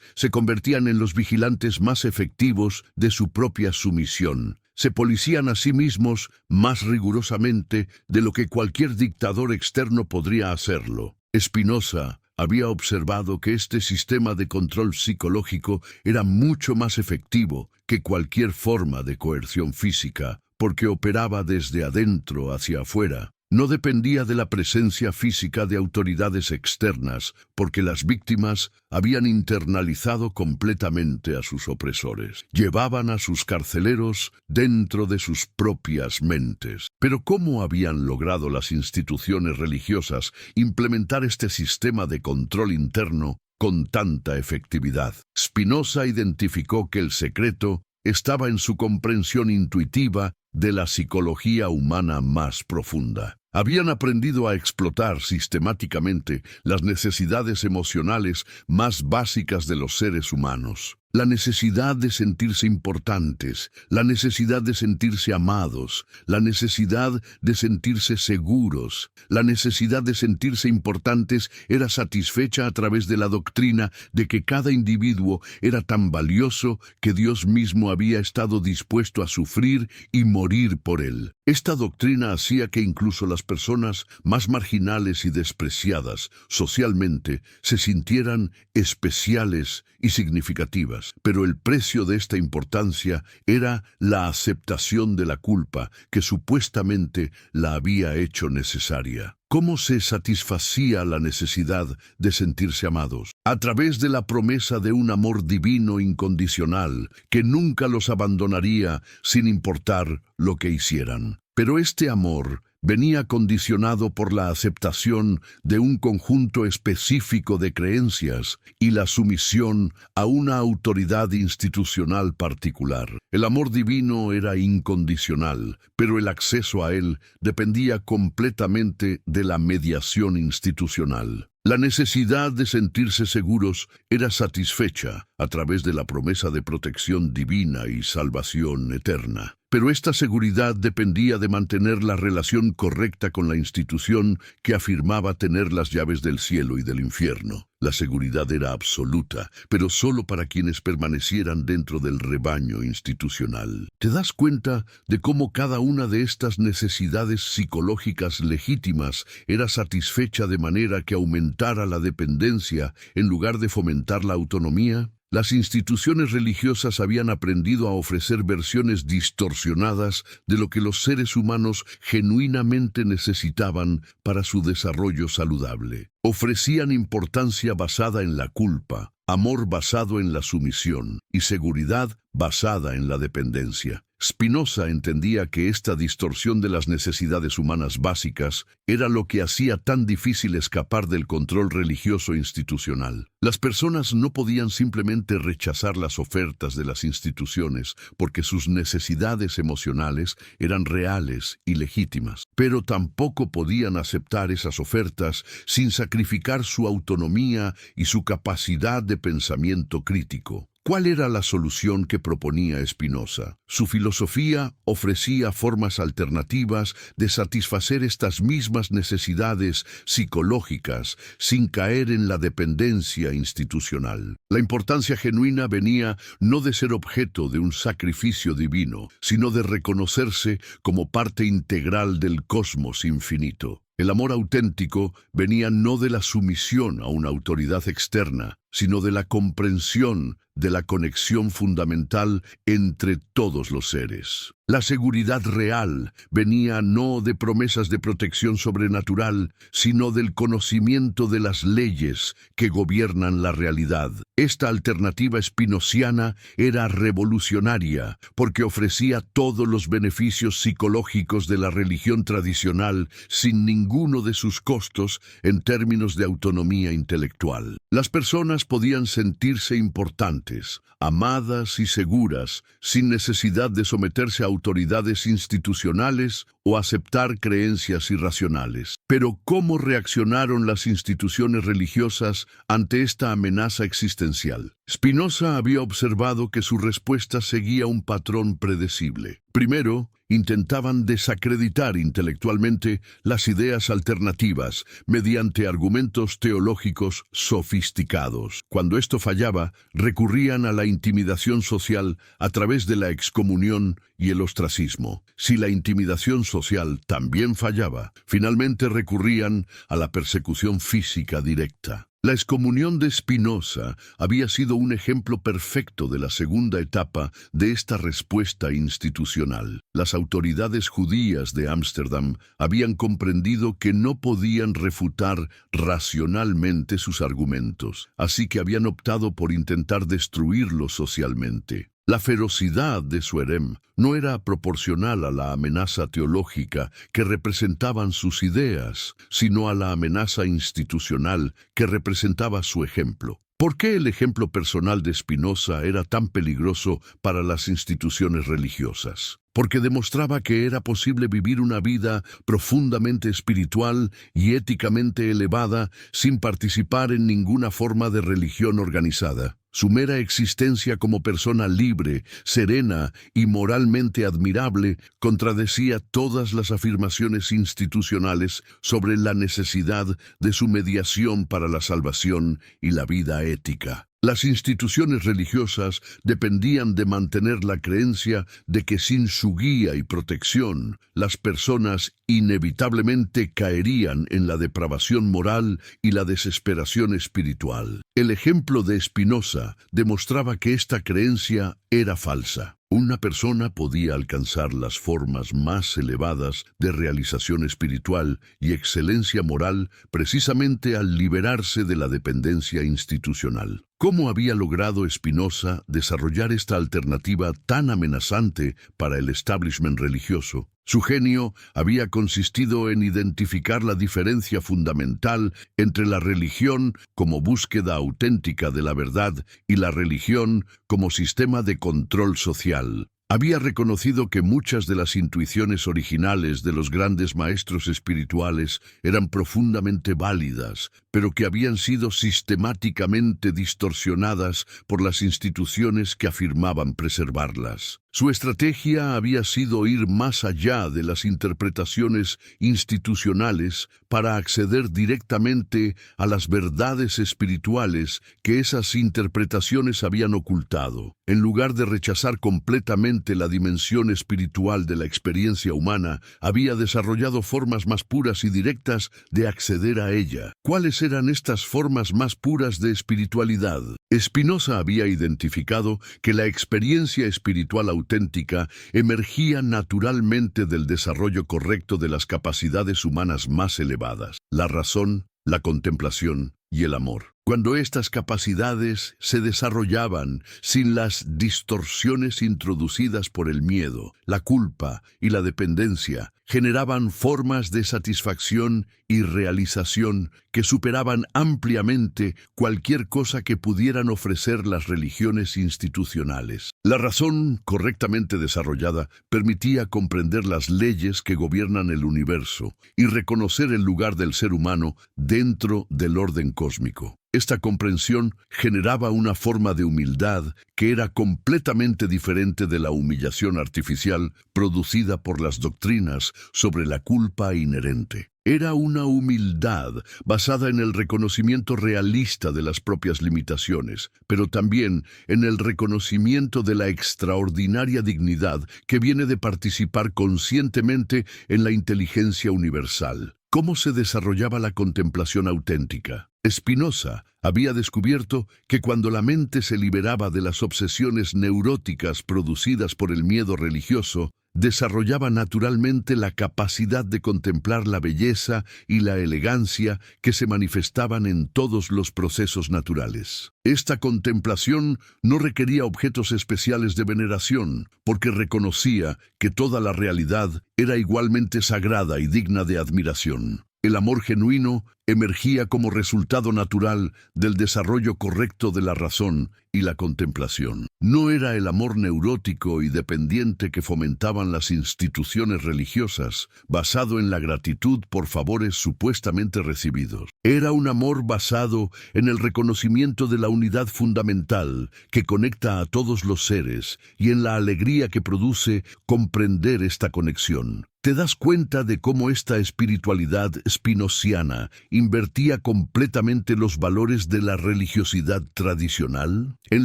S1: se convertían en los vigilantes más efectivos de su propia sumisión. Se policían a sí mismos más rigurosamente de lo que cualquier dictador externo podría hacerlo. Spinoza había observado que este sistema de control psicológico era mucho más efectivo que cualquier forma de coerción física, porque operaba desde adentro hacia afuera. No dependía de la presencia física de autoridades externas, porque las víctimas habían internalizado completamente a sus opresores. Llevaban a sus carceleros dentro de sus propias mentes. Pero ¿cómo habían logrado las instituciones religiosas implementar este sistema de control interno con tanta efectividad? Spinoza identificó que el secreto estaba en su comprensión intuitiva de la psicología humana más profunda. Habían aprendido a explotar sistemáticamente las necesidades emocionales más básicas de los seres humanos. La necesidad de sentirse importantes, la necesidad de sentirse amados, la necesidad de sentirse seguros, la necesidad de sentirse importantes era satisfecha a través de la doctrina de que cada individuo era tan valioso que Dios mismo había estado dispuesto a sufrir y morir por él. Esta doctrina hacía que incluso las personas más marginales y despreciadas socialmente se sintieran especiales y significativas. Pero el precio de esta importancia era la aceptación de la culpa que supuestamente la había hecho necesaria. ¿Cómo se satisfacía la necesidad de sentirse amados? A través de la promesa de un amor divino incondicional que nunca los abandonaría sin importar lo que hicieran. Pero este amor venía condicionado por la aceptación de un conjunto específico de creencias y la sumisión a una autoridad institucional particular. El amor divino era incondicional, pero el acceso a él dependía completamente de la mediación institucional. La necesidad de sentirse seguros era satisfecha a través de la promesa de protección divina y salvación eterna. Pero esta seguridad dependía de mantener la relación correcta con la institución que afirmaba tener las llaves del cielo y del infierno. La seguridad era absoluta, pero solo para quienes permanecieran dentro del rebaño institucional. ¿Te das cuenta de cómo cada una de estas necesidades psicológicas legítimas era satisfecha de manera que aumentara la dependencia en lugar de fomentar la autonomía? Las instituciones religiosas habían aprendido a ofrecer versiones distorsionadas de lo que los seres humanos genuinamente necesitaban para su desarrollo saludable. Ofrecían importancia basada en la culpa, amor basado en la sumisión y seguridad basada en la dependencia. Spinoza entendía que esta distorsión de las necesidades humanas básicas era lo que hacía tan difícil escapar del control religioso institucional. Las personas no podían simplemente rechazar las ofertas de las instituciones porque sus necesidades emocionales eran reales y legítimas, pero tampoco podían aceptar esas ofertas sin sacrificar su autonomía y su capacidad de pensamiento crítico. ¿Cuál era la solución que proponía Spinoza? Su filosofía ofrecía formas alternativas de satisfacer estas mismas necesidades psicológicas sin caer en la dependencia institucional. La importancia genuina venía no de ser objeto de un sacrificio divino, sino de reconocerse como parte integral del cosmos infinito. El amor auténtico venía no de la sumisión a una autoridad externa, sino de la comprensión de la conexión fundamental entre todos los seres. La seguridad real venía no de promesas de protección sobrenatural, sino del conocimiento de las leyes que gobiernan la realidad. Esta alternativa spinoziana era revolucionaria porque ofrecía todos los beneficios psicológicos de la religión tradicional sin ninguno de sus costos en términos de autonomía intelectual. Las personas podían sentirse importantes, amadas y seguras, sin necesidad de someterse a autoridades institucionales o aceptar creencias irracionales. Pero ¿cómo reaccionaron las instituciones religiosas ante esta amenaza existencial? Spinoza había observado que su respuesta seguía un patrón predecible. Primero, intentaban desacreditar intelectualmente las ideas alternativas mediante argumentos teológicos sofisticados. Cuando esto fallaba, recurrían a la intimidación social a través de la excomunión y el ostracismo. Si la intimidación social también fallaba, finalmente recurrían a la persecución física directa. La excomunión de Spinoza había sido un ejemplo perfecto de la segunda etapa de esta respuesta institucional. Las autoridades judías de Ámsterdam habían comprendido que no podían refutar racionalmente sus argumentos, así que habían optado por intentar destruirlos socialmente. La ferocidad de su harem no era proporcional a la amenaza teológica que representaban sus ideas, sino a la amenaza institucional que representaba su ejemplo. ¿Por qué el ejemplo personal de Spinoza era tan peligroso para las instituciones religiosas? Porque demostraba que era posible vivir una vida profundamente espiritual y éticamente elevada sin participar en ninguna forma de religión organizada. Su mera existencia como persona libre, serena y moralmente admirable contradecía todas las afirmaciones institucionales sobre la necesidad de su mediación para la salvación y la vida ética. Las instituciones religiosas dependían de mantener la creencia de que sin su guía y protección, las personas inevitablemente caerían en la depravación moral y la desesperación espiritual. El ejemplo de Spinoza demostraba que esta creencia era falsa. Una persona podía alcanzar las formas más elevadas de realización espiritual y excelencia moral precisamente al liberarse de la dependencia institucional. ¿Cómo había logrado Spinoza desarrollar esta alternativa tan amenazante para el establishment religioso? Su genio había consistido en identificar la diferencia fundamental entre la religión como búsqueda auténtica de la verdad y la religión como sistema de control social. Había reconocido que muchas de las intuiciones originales de los grandes maestros espirituales eran profundamente válidas, pero que habían sido sistemáticamente distorsionadas por las instituciones que afirmaban preservarlas. Su estrategia había sido ir más allá de las interpretaciones institucionales para acceder directamente a las verdades espirituales que esas interpretaciones habían ocultado. En lugar de rechazar completamente la dimensión espiritual de la experiencia humana, había desarrollado formas más puras y directas de acceder a ella. ¿Cuáles eran estas formas más puras de espiritualidad? Spinoza había identificado que la experiencia espiritual auténtica emergía naturalmente del desarrollo correcto de las capacidades humanas más elevadas, la razón, la contemplación y el amor. Cuando estas capacidades se desarrollaban sin las distorsiones introducidas por el miedo, la culpa y la dependencia, generaban formas de satisfacción y realización que superaban ampliamente cualquier cosa que pudieran ofrecer las religiones institucionales. La razón correctamente desarrollada permitía comprender las leyes que gobiernan el universo y reconocer el lugar del ser humano dentro del orden cósmico. Esta comprensión generaba una forma de humildad que era completamente diferente de la humillación artificial producida por las doctrinas sobre la culpa inherente. Era una humildad basada en el reconocimiento realista de las propias limitaciones, pero también en el reconocimiento de la extraordinaria dignidad que viene de participar conscientemente en la inteligencia universal. ¿Cómo se desarrollaba la contemplación auténtica? Spinoza había descubierto que cuando la mente se liberaba de las obsesiones neuróticas producidas por el miedo religioso, desarrollaba naturalmente la capacidad de contemplar la belleza y la elegancia que se manifestaban en todos los procesos naturales. Esta contemplación no requería objetos especiales de veneración, porque reconocía que toda la realidad era igualmente sagrada y digna de admiración. El amor genuino emergía como resultado natural del desarrollo correcto de la razón y la contemplación. No era el amor neurótico y dependiente que fomentaban las instituciones religiosas, basado en la gratitud por favores supuestamente recibidos. Era un amor basado en el reconocimiento de la unidad fundamental que conecta a todos los seres y en la alegría que produce comprender esta conexión. ¿Te das cuenta de cómo esta espiritualidad spinociana invertía completamente los valores de la religiosidad tradicional? En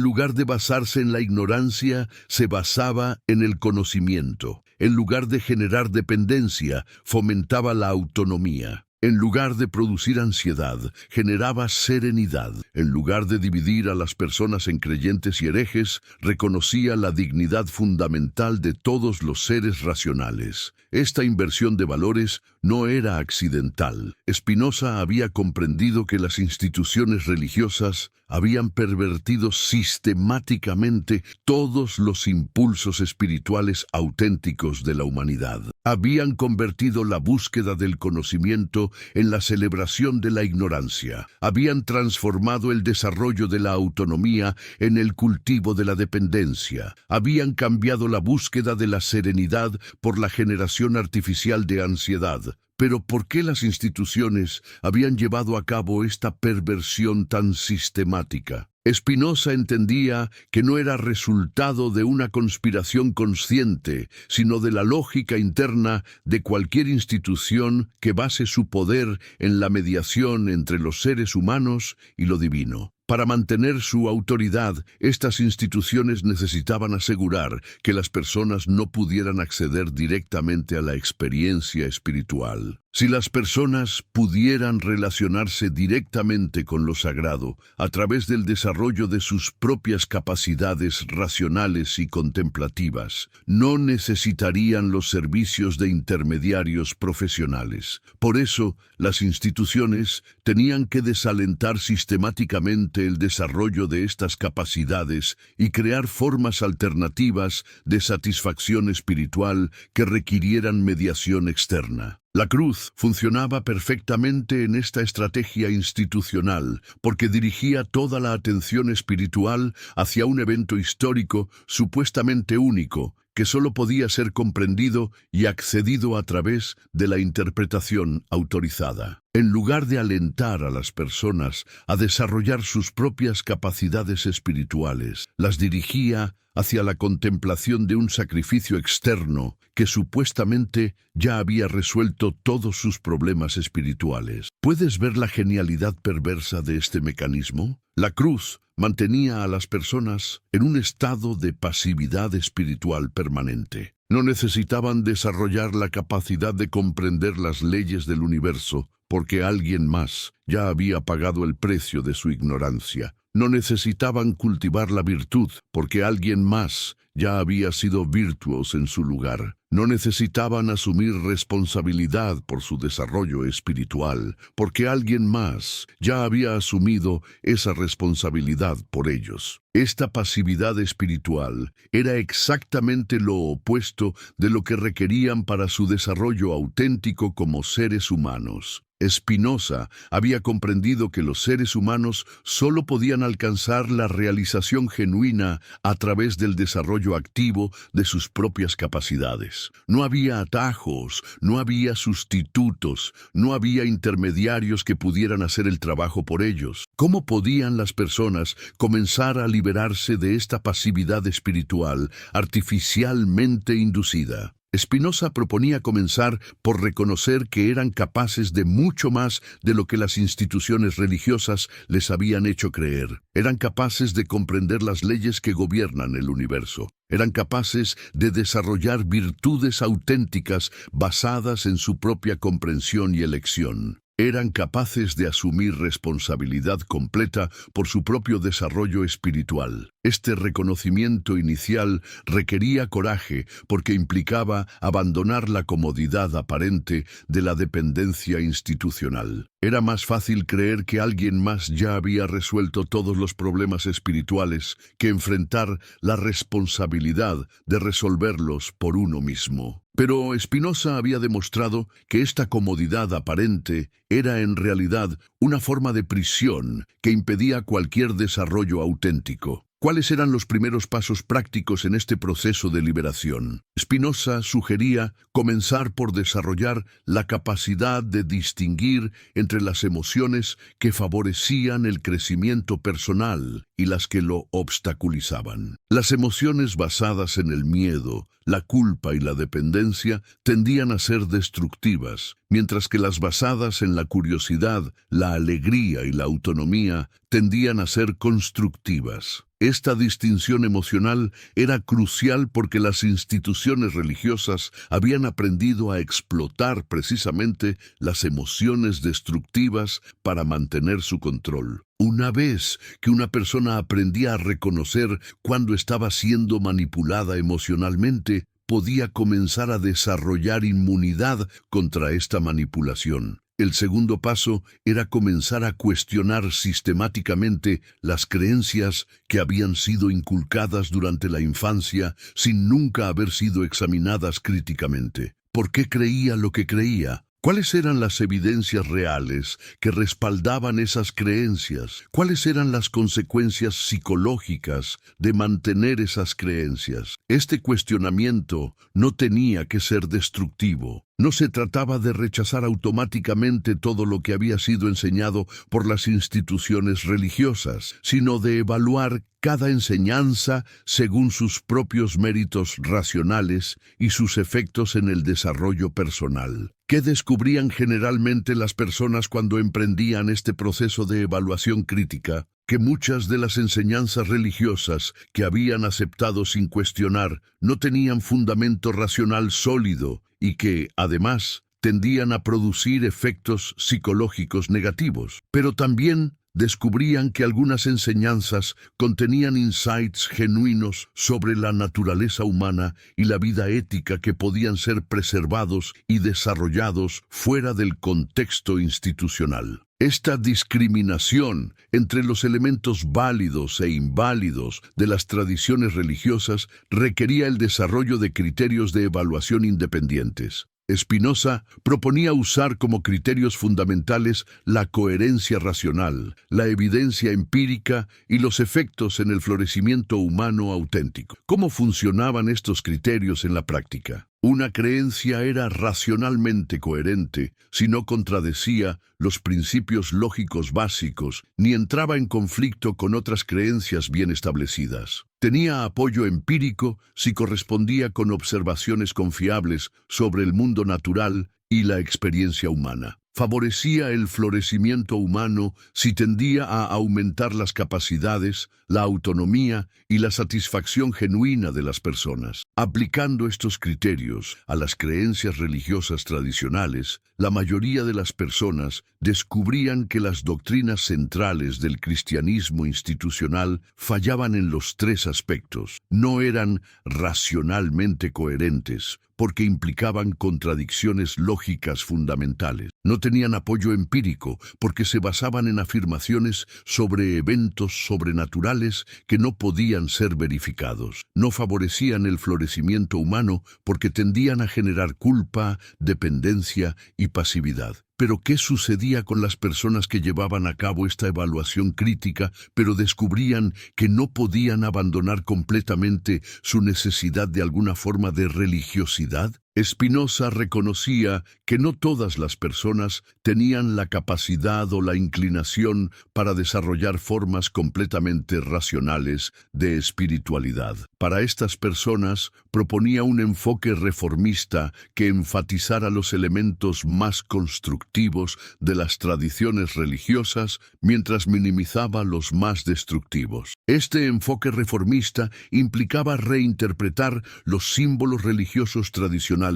S1: lugar de basarse en la ignorancia, se basaba en el conocimiento. En lugar de generar dependencia, fomentaba la autonomía. En lugar de producir ansiedad, generaba serenidad. En lugar de dividir a las personas en creyentes y herejes, reconocía la dignidad fundamental de todos los seres racionales. Esta inversión de valores no era accidental. Spinoza había comprendido que las instituciones religiosas habían pervertido sistemáticamente todos los impulsos espirituales auténticos de la humanidad. Habían convertido la búsqueda del conocimiento en la celebración de la ignorancia. Habían transformado el desarrollo de la autonomía en el cultivo de la dependencia. Habían cambiado la búsqueda de la serenidad por la generación artificial de ansiedad. Pero ¿por qué las instituciones habían llevado a cabo esta perversión tan sistemática? Spinoza entendía que no era resultado de una conspiración consciente, sino de la lógica interna de cualquier institución que base su poder en la mediación entre los seres humanos y lo divino. Para mantener su autoridad, estas instituciones necesitaban asegurar que las personas no pudieran acceder directamente a la experiencia espiritual. Si las personas pudieran relacionarse directamente con lo sagrado a través del desarrollo de sus propias capacidades racionales y contemplativas, no necesitarían los servicios de intermediarios profesionales. Por eso, las instituciones tenían que desalentar sistemáticamente el desarrollo de estas capacidades y crear formas alternativas de satisfacción espiritual que requirieran mediación externa. La cruz funcionaba perfectamente en esta estrategia institucional porque dirigía toda la atención espiritual hacia un evento histórico supuestamente único que solo podía ser comprendido y accedido a través de la interpretación autorizada. En lugar de alentar a las personas a desarrollar sus propias capacidades espirituales, las dirigía hacia la contemplación de un sacrificio externo que supuestamente ya había resuelto todos sus problemas espirituales. ¿Puedes ver la genialidad perversa de este mecanismo? La cruz mantenía a las personas en un estado de pasividad espiritual permanente. No necesitaban desarrollar la capacidad de comprender las leyes del universo porque alguien más ya había pagado el precio de su ignorancia. No necesitaban cultivar la virtud, porque alguien más ya había sido virtuoso en su lugar. No necesitaban asumir responsabilidad por su desarrollo espiritual, porque alguien más ya había asumido esa responsabilidad por ellos. Esta pasividad espiritual era exactamente lo opuesto de lo que requerían para su desarrollo auténtico como seres humanos. Spinoza había comprendido que los seres humanos solo podían alcanzar la realización genuina a través del desarrollo activo de sus propias capacidades. No había atajos, no había sustitutos, no había intermediarios que pudieran hacer el trabajo por ellos. ¿Cómo podían las personas comenzar a liberarse de esta pasividad espiritual artificialmente inducida? Spinoza proponía comenzar por reconocer que eran capaces de mucho más de lo que las instituciones religiosas les habían hecho creer. Eran capaces de comprender las leyes que gobiernan el universo. Eran capaces de desarrollar virtudes auténticas basadas en su propia comprensión y elección. Eran capaces de asumir responsabilidad completa por su propio desarrollo espiritual. Este reconocimiento inicial requería coraje porque implicaba abandonar la comodidad aparente de la dependencia institucional. Era más fácil creer que alguien más ya había resuelto todos los problemas espirituales que enfrentar la responsabilidad de resolverlos por uno mismo. Pero Spinoza había demostrado que esta comodidad aparente era en realidad una forma de prisión que impedía cualquier desarrollo auténtico. ¿Cuáles eran los primeros pasos prácticos en este proceso de liberación? Spinoza sugería comenzar por desarrollar la capacidad de distinguir entre las emociones que favorecían el crecimiento personal y las que lo obstaculizaban. Las emociones basadas en el miedo, la culpa y la dependencia tendían a ser destructivas, mientras que las basadas en la curiosidad, la alegría y la autonomía tendían a ser constructivas. Esta distinción emocional era crucial porque las instituciones religiosas habían aprendido a explotar precisamente las emociones destructivas para mantener su control. Una vez que una persona aprendía a reconocer cuando estaba siendo manipulada emocionalmente, podía comenzar a desarrollar inmunidad contra esta manipulación. El segundo paso era comenzar a cuestionar sistemáticamente las creencias que habían sido inculcadas durante la infancia sin nunca haber sido examinadas críticamente. ¿Por qué creía lo que creía? ¿Cuáles eran las evidencias reales que respaldaban esas creencias? ¿Cuáles eran las consecuencias psicológicas de mantener esas creencias? Este cuestionamiento no tenía que ser destructivo. No se trataba de rechazar automáticamente todo lo que había sido enseñado por las instituciones religiosas, sino de evaluar cada enseñanza según sus propios méritos racionales y sus efectos en el desarrollo personal. ¿Qué descubrían generalmente las personas cuando emprendían este proceso de evaluación crítica? Que muchas de las enseñanzas religiosas que habían aceptado sin cuestionar no tenían fundamento racional sólido y que, además, tendían a producir efectos psicológicos negativos. Pero también descubrían que algunas enseñanzas contenían insights genuinos sobre la naturaleza humana y la vida ética que podían ser preservados y desarrollados fuera del contexto institucional. Esta discriminación entre los elementos válidos e inválidos de las tradiciones religiosas requería el desarrollo de criterios de evaluación independientes. Spinoza proponía usar como criterios fundamentales la coherencia racional, la evidencia empírica y los efectos en el florecimiento humano auténtico. ¿Cómo funcionaban estos criterios en la práctica? Una creencia era racionalmente coherente si no contradecía los principios lógicos básicos ni entraba en conflicto con otras creencias bien establecidas. Tenía apoyo empírico si correspondía con observaciones confiables sobre el mundo natural y la experiencia humana. favorecía el florecimiento humano si tendía a aumentar las capacidades, la autonomía y la satisfacción genuina de las personas. Aplicando estos criterios a las creencias religiosas tradicionales, la mayoría de las personas descubrían que las doctrinas centrales del cristianismo institucional fallaban en los tres aspectos. No eran racionalmente coherentes, porque implicaban contradicciones lógicas fundamentales. No tenían apoyo empírico, porque se basaban en afirmaciones sobre eventos sobrenaturales que no podían ser verificados. No favorecían el florecimiento humano, porque tendían a generar culpa, dependencia y pasividad. Pero ¿qué sucedía con las personas que llevaban a cabo esta evaluación crítica, pero descubrían que no podían abandonar completamente su necesidad de alguna forma de religiosidad? Spinoza reconocía que no todas las personas tenían la capacidad o la inclinación para desarrollar formas completamente racionales de espiritualidad. Para estas personas, proponía un enfoque reformista que enfatizara los elementos más constructivos de las tradiciones religiosas mientras minimizaba los más destructivos. Este enfoque reformista implicaba reinterpretar los símbolos religiosos tradicionales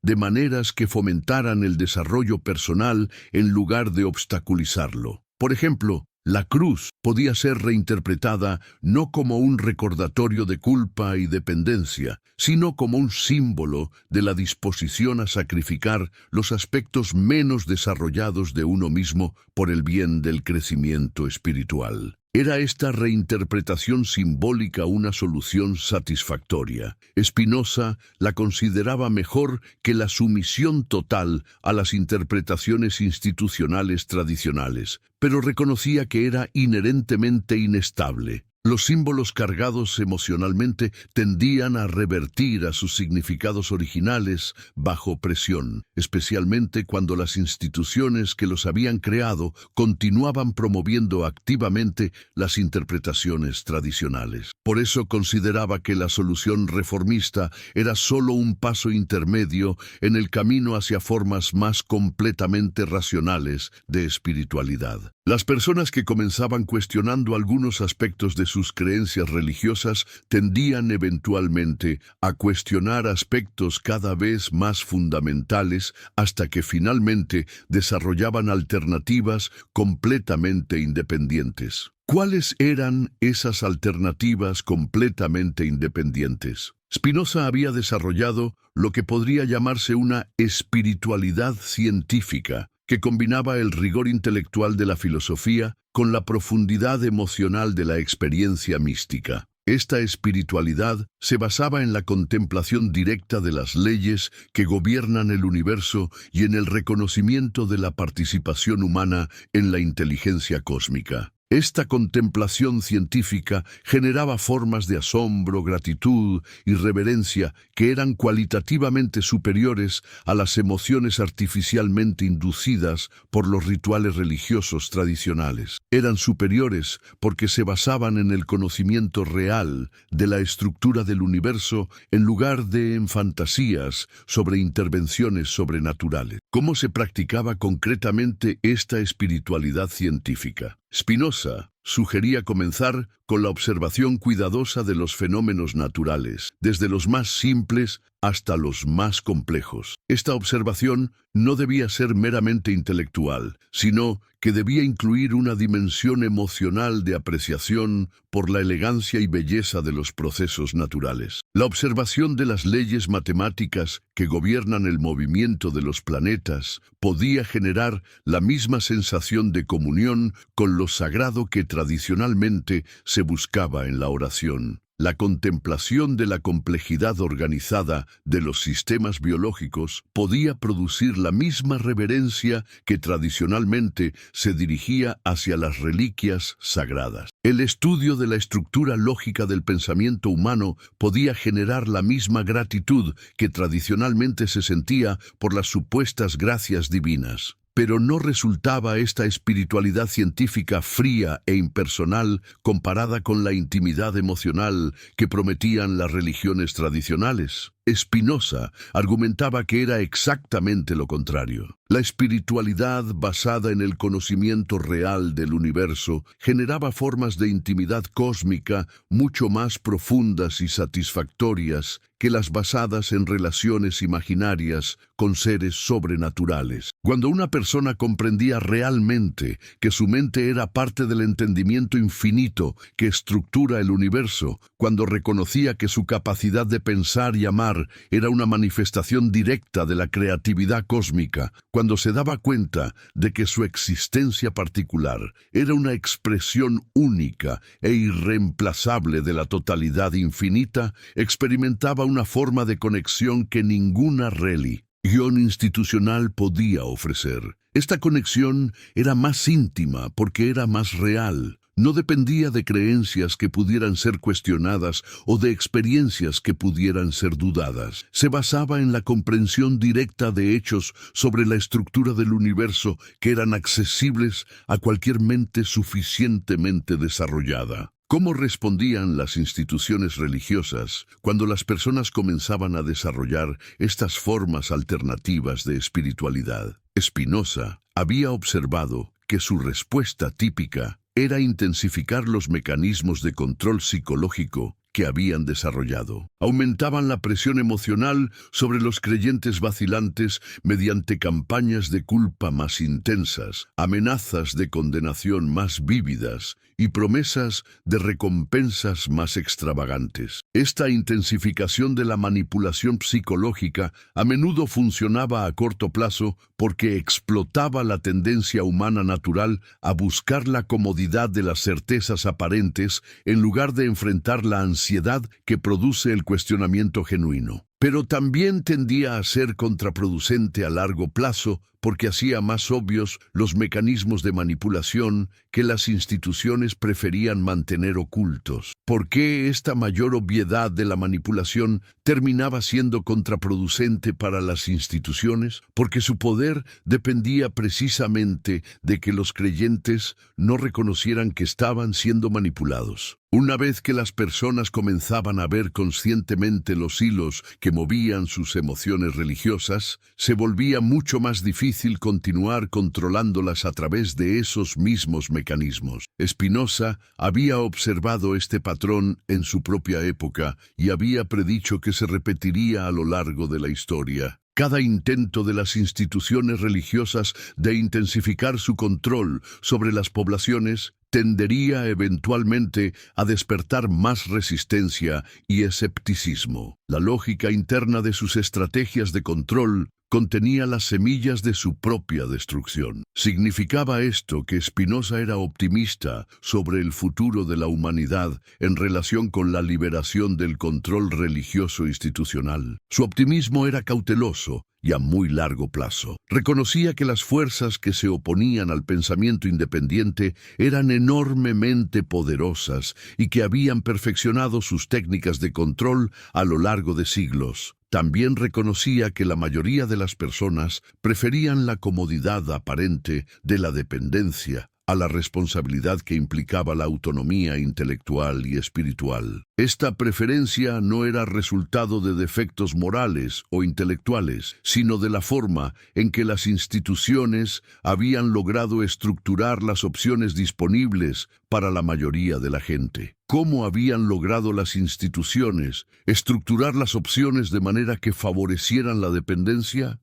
S1: de maneras que fomentaran el desarrollo personal en lugar de obstaculizarlo. Por ejemplo, la cruz podía ser reinterpretada no como un recordatorio de culpa y dependencia, sino como un símbolo de la disposición a sacrificar los aspectos menos desarrollados de uno mismo por el bien del crecimiento espiritual. ¿Era esta reinterpretación simbólica una solución satisfactoria? Spinoza la consideraba mejor que la sumisión total a las interpretaciones institucionales tradicionales, pero reconocía que era inherentemente inestable. Los símbolos cargados emocionalmente tendían a revertir a sus significados originales bajo presión, especialmente cuando las instituciones que los habían creado continuaban promoviendo activamente las interpretaciones tradicionales. Por eso consideraba que la solución reformista era solo un paso intermedio en el camino hacia formas más completamente racionales de espiritualidad. Las personas que comenzaban cuestionando algunos aspectos de sus creencias religiosas tendían eventualmente a cuestionar aspectos cada vez más fundamentales hasta que finalmente desarrollaban alternativas completamente independientes. ¿Cuáles eran esas alternativas completamente independientes? Spinoza había desarrollado lo que podría llamarse una espiritualidad científica, que combinaba el rigor intelectual de la filosofía con la profundidad emocional de la experiencia mística. Esta espiritualidad se basaba en la contemplación directa de las leyes que gobiernan el universo y en el reconocimiento de la participación humana en la inteligencia cósmica. Esta contemplación científica generaba formas de asombro, gratitud y reverencia que eran cualitativamente superiores a las emociones artificialmente inducidas por los rituales religiosos tradicionales. Eran superiores porque se basaban en el conocimiento real de la estructura del universo en lugar de en fantasías sobre intervenciones sobrenaturales. ¿Cómo se practicaba concretamente esta espiritualidad científica? Spinoza sugería comenzar con la observación cuidadosa de los fenómenos naturales, desde los más simples hasta los más complejos. Esta observación no debía ser meramente intelectual, sino que debía incluir una dimensión emocional de apreciación por la elegancia y belleza de los procesos naturales. La observación de las leyes matemáticas que gobiernan el movimiento de los planetas podía generar la misma sensación de comunión con lo sagrado que tradicionalmente se buscaba en la oración. La contemplación de la complejidad organizada de los sistemas biológicos podía producir la misma reverencia que tradicionalmente se dirigía hacia las reliquias sagradas. El estudio de la estructura lógica del pensamiento humano podía generar la misma gratitud que tradicionalmente se sentía por las supuestas gracias divinas. Pero no resultaba esta espiritualidad científica fría e impersonal comparada con la intimidad emocional que prometían las religiones tradicionales. Spinoza argumentaba que era exactamente lo contrario. La espiritualidad basada en el conocimiento real del universo generaba formas de intimidad cósmica mucho más profundas y satisfactorias que las basadas en relaciones imaginarias con seres sobrenaturales. Cuando una persona comprendía realmente que su mente era parte del entendimiento infinito que estructura el universo, cuando reconocía que su capacidad de pensar y amar era una manifestación directa de la creatividad cósmica, cuando se daba cuenta de que su existencia particular era una expresión única e irreemplazable de la totalidad infinita, experimentaba una forma de conexión que ninguna religión institucional podía ofrecer. Esta conexión era más íntima porque era más real. No dependía de creencias que pudieran ser cuestionadas o de experiencias que pudieran ser dudadas. Se basaba en la comprensión directa de hechos sobre la estructura del universo que eran accesibles a cualquier mente suficientemente desarrollada. ¿Cómo respondían las instituciones religiosas cuando las personas comenzaban a desarrollar estas formas alternativas de espiritualidad? Spinoza había observado que su respuesta típica era intensificar los mecanismos de control psicológico que habían desarrollado. Aumentaban la presión emocional sobre los creyentes vacilantes mediante campañas de culpa más intensas, amenazas de condenación más vívidas y promesas de recompensas más extravagantes. Esta intensificación de la manipulación psicológica a menudo funcionaba a corto plazo porque explotaba la tendencia humana natural a buscar la comodidad de las certezas aparentes en lugar de enfrentar la ansiedad que produce el cuestionamiento genuino. Pero también tendía a ser contraproducente a largo plazo porque hacía más obvios los mecanismos de manipulación que las instituciones preferían mantener ocultos. ¿Por qué esta mayor obviedad de la manipulación terminaba siendo contraproducente para las instituciones? Porque su poder dependía precisamente de que los creyentes no reconocieran que estaban siendo manipulados. Una vez que las personas comenzaban a ver conscientemente los hilos que movían sus emociones religiosas, se volvía mucho más difícil continuar controlándolas a través de esos mismos mecanismos. Spinoza había observado este patrón en su propia época y había predicho que se repetiría a lo largo de la historia. Cada intento de las instituciones religiosas de intensificar su control sobre las poblaciones tendería eventualmente a despertar más resistencia y escepticismo. La lógica interna de sus estrategias de control contenía las semillas de su propia destrucción. ¿Significaba esto que Spinoza era optimista sobre el futuro de la humanidad en relación con la liberación del control religioso institucional? Su optimismo era cauteloso y a muy largo plazo. Reconocía que las fuerzas que se oponían al pensamiento independiente eran enormemente poderosas y que habían perfeccionado sus técnicas de control a lo largo de siglos. También reconocía que la mayoría de las personas preferían la comodidad aparente de la dependencia a la responsabilidad que implicaba la autonomía intelectual y espiritual. Esta preferencia no era resultado de defectos morales o intelectuales, sino de la forma en que las instituciones habían logrado estructurar las opciones disponibles para la mayoría de la gente. ¿Cómo habían logrado las instituciones estructurar las opciones de manera que favorecieran la dependencia?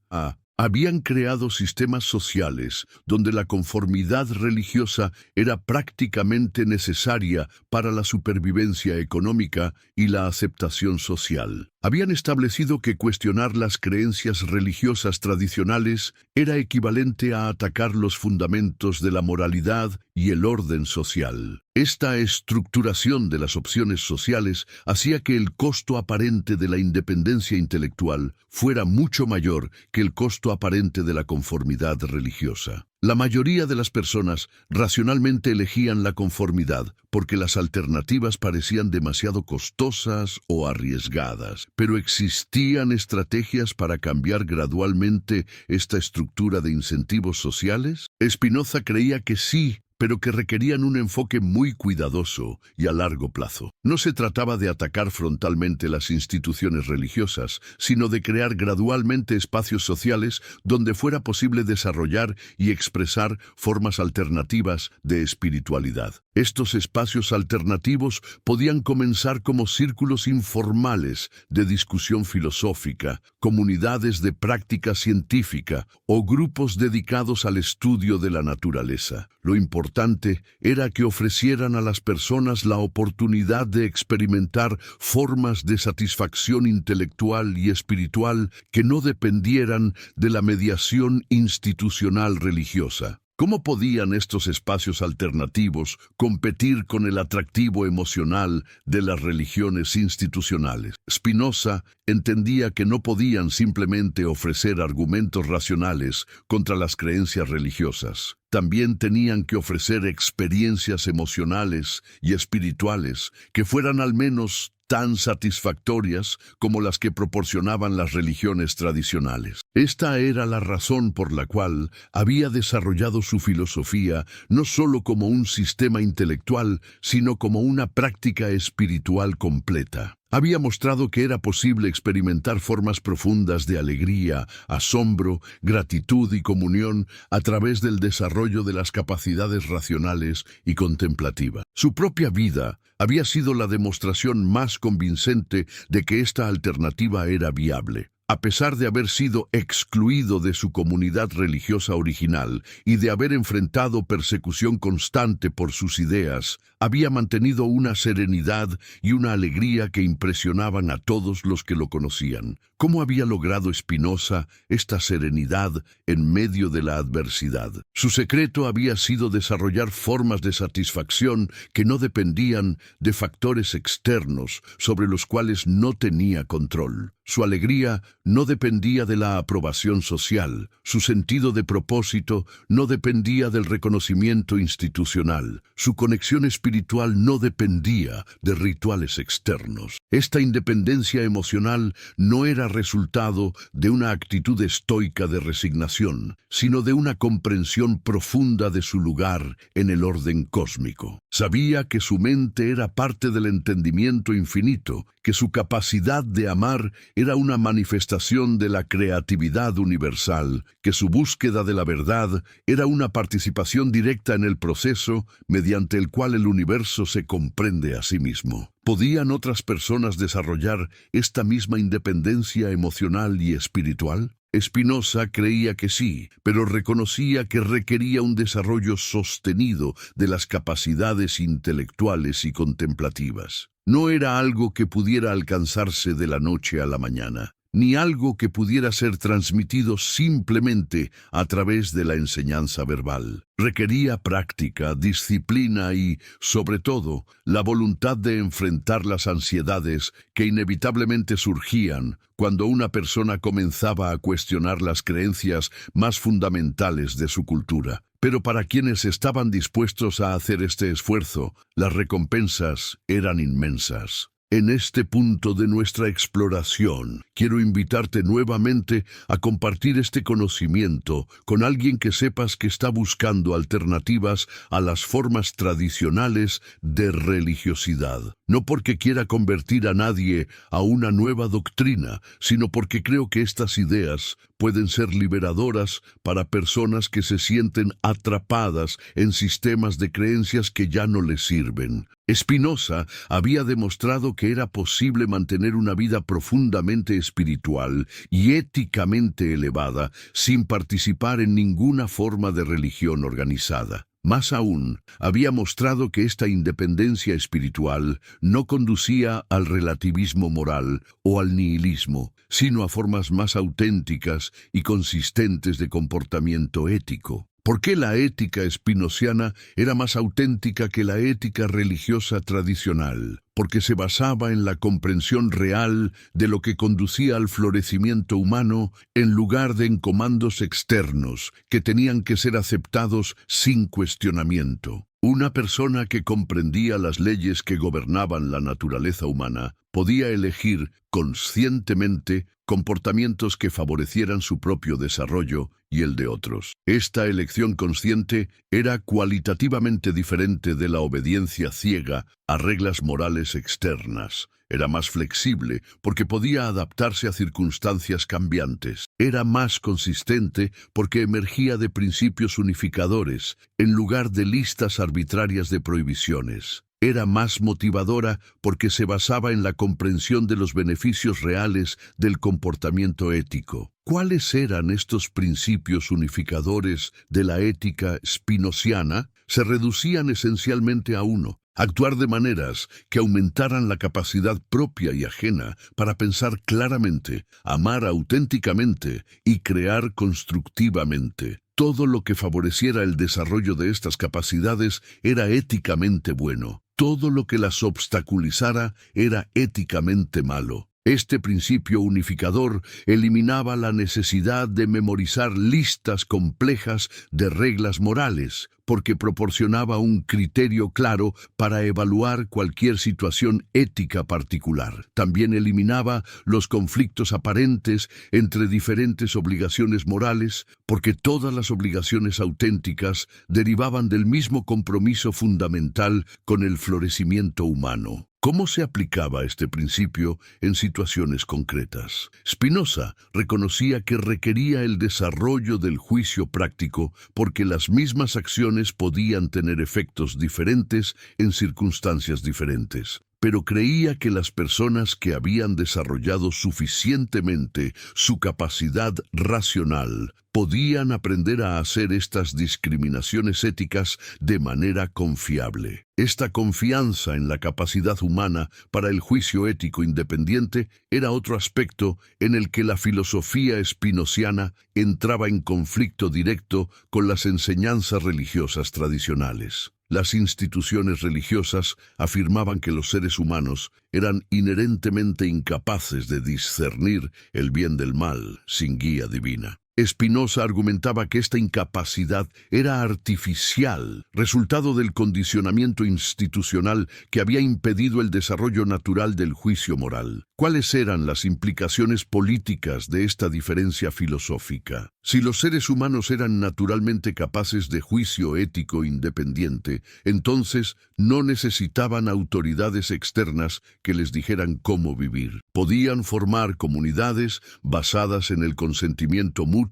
S1: Habían creado sistemas sociales donde la conformidad religiosa era prácticamente necesaria para la supervivencia económica y la aceptación social. Habían establecido que cuestionar las creencias religiosas tradicionales era equivalente a atacar los fundamentos de la moralidad y el orden social. Esta estructuración de las opciones sociales hacía que el costo aparente de la independencia intelectual fuera mucho mayor que el costo aparente de la conformidad religiosa. La mayoría de las personas racionalmente elegían la conformidad porque las alternativas parecían demasiado costosas o arriesgadas. Pero ¿existían estrategias para cambiar gradualmente esta estructura de incentivos sociales? Spinoza creía que sí, pero que requerían un enfoque muy cuidadoso y a largo plazo. No se trataba de atacar frontalmente las instituciones religiosas, sino de crear gradualmente espacios sociales donde fuera posible desarrollar y expresar formas alternativas de espiritualidad. Estos espacios alternativos podían comenzar como círculos informales de discusión filosófica, comunidades de práctica científica o grupos dedicados al estudio de la naturaleza. Lo importante era que ofrecieran a las personas la oportunidad de experimentar formas de satisfacción intelectual y espiritual que no dependieran de la mediación institucional religiosa. ¿Cómo podían estos espacios alternativos competir con el atractivo emocional de las religiones institucionales? Spinoza entendía que no podían simplemente ofrecer argumentos racionales contra las creencias religiosas. También tenían que ofrecer experiencias emocionales y espirituales que fueran al menos tan satisfactorias como las que proporcionaban las religiones tradicionales. Esta era la razón por la cual había desarrollado su filosofía no solo como un sistema intelectual, sino como una práctica espiritual completa. Había mostrado que era posible experimentar formas profundas de alegría, asombro, gratitud y comunión a través del desarrollo de las capacidades racionales y contemplativas. Su propia vida había sido la demostración más convincente de que esta alternativa era viable. A pesar de haber sido excluido de su comunidad religiosa original y de haber enfrentado persecución constante por sus ideas, había mantenido una serenidad y una alegría que impresionaban a todos los que lo conocían. ¿Cómo había logrado Spinoza esta serenidad en medio de la adversidad? Su secreto había sido desarrollar formas de satisfacción que no dependían de factores externos sobre los cuales no tenía control. Su alegría no dependía de la aprobación social, su sentido de propósito no dependía del reconocimiento institucional, su conexión espiritual no dependía de rituales externos. Esta independencia emocional no era resultado de una actitud estoica de resignación, sino de una comprensión profunda de su lugar en el orden cósmico. Sabía que su mente era parte del entendimiento infinito, que su capacidad de amar era una manifestación de la creatividad universal, que su búsqueda de la verdad era una participación directa en el proceso mediante el cual el universo se comprende a sí mismo. ¿Podían otras personas desarrollar esta misma independencia emocional y espiritual? Spinoza creía que sí, pero reconocía que requería un desarrollo sostenido de las capacidades intelectuales y contemplativas. No era algo que pudiera alcanzarse de la noche a la mañana, ni algo que pudiera ser transmitido simplemente a través de la enseñanza verbal. Requería práctica, disciplina y, sobre todo, la voluntad de enfrentar las ansiedades que inevitablemente surgían cuando una persona comenzaba a cuestionar las creencias más fundamentales de su cultura. Pero para quienes estaban dispuestos a hacer este esfuerzo, las recompensas eran inmensas. En este punto de nuestra exploración, quiero invitarte nuevamente a compartir este conocimiento con alguien que sepas que está buscando alternativas a las formas tradicionales de religiosidad. No porque quiera convertir a nadie a una nueva doctrina, sino porque creo que estas ideas pueden ser liberadoras para personas que se sienten atrapadas en sistemas de creencias que ya no les sirven. Spinoza había demostrado que era posible mantener una vida profundamente espiritual y éticamente elevada sin participar en ninguna forma de religión organizada. Más aún, había mostrado que esta independencia espiritual no conducía al relativismo moral o al nihilismo, sino a formas más auténticas y consistentes de comportamiento ético. ¿Por qué la ética spinociana era más auténtica que la ética religiosa tradicional? Porque se basaba en la comprensión real de lo que conducía al florecimiento humano en lugar de en comandos externos que tenían que ser aceptados sin cuestionamiento. Una persona que comprendía las leyes que gobernaban la naturaleza humana podía elegir conscientemente comportamientos que favorecieran su propio desarrollo y el de otros. Esta elección consciente era cualitativamente diferente de la obediencia ciega a reglas morales externas. Era más flexible porque podía adaptarse a circunstancias cambiantes. Era más consistente porque emergía de principios unificadores en lugar de listas arbitrarias de prohibiciones. Era más motivadora porque se basaba en la comprensión de los beneficios reales del comportamiento ético. ¿Cuáles eran estos principios unificadores de la ética spinociana? Se reducían esencialmente a uno: actuar de maneras que aumentaran la capacidad propia y ajena para pensar claramente, amar auténticamente y crear constructivamente. Todo lo que favoreciera el desarrollo de estas capacidades era éticamente bueno. Todo lo que las obstaculizara era éticamente malo. Este principio unificador eliminaba la necesidad de memorizar listas complejas de reglas morales, porque proporcionaba un criterio claro para evaluar cualquier situación ética particular. También eliminaba los conflictos aparentes entre diferentes obligaciones morales, porque todas las obligaciones auténticas derivaban del mismo compromiso fundamental con el florecimiento humano. ¿Cómo se aplicaba este principio en situaciones concretas? Spinoza reconocía que requería el desarrollo del juicio práctico porque las mismas acciones podían tener efectos diferentes en circunstancias diferentes. Pero creía que las personas que habían desarrollado suficientemente su capacidad racional podían aprender a hacer estas discriminaciones éticas de manera confiable. Esta confianza en la capacidad humana para el juicio ético independiente era otro aspecto en el que la filosofía spinociana entraba en conflicto directo con las enseñanzas religiosas tradicionales. Las instituciones religiosas afirmaban que los seres humanos eran inherentemente incapaces de discernir el bien del mal sin guía divina. Spinoza argumentaba que esta incapacidad era artificial, resultado del condicionamiento institucional que había impedido el desarrollo natural del juicio moral. ¿Cuáles eran las implicaciones políticas de esta diferencia filosófica? Si los seres humanos eran naturalmente capaces de juicio ético independiente, entonces no necesitaban autoridades externas que les dijeran cómo vivir. Podían formar comunidades basadas en el consentimiento mutuo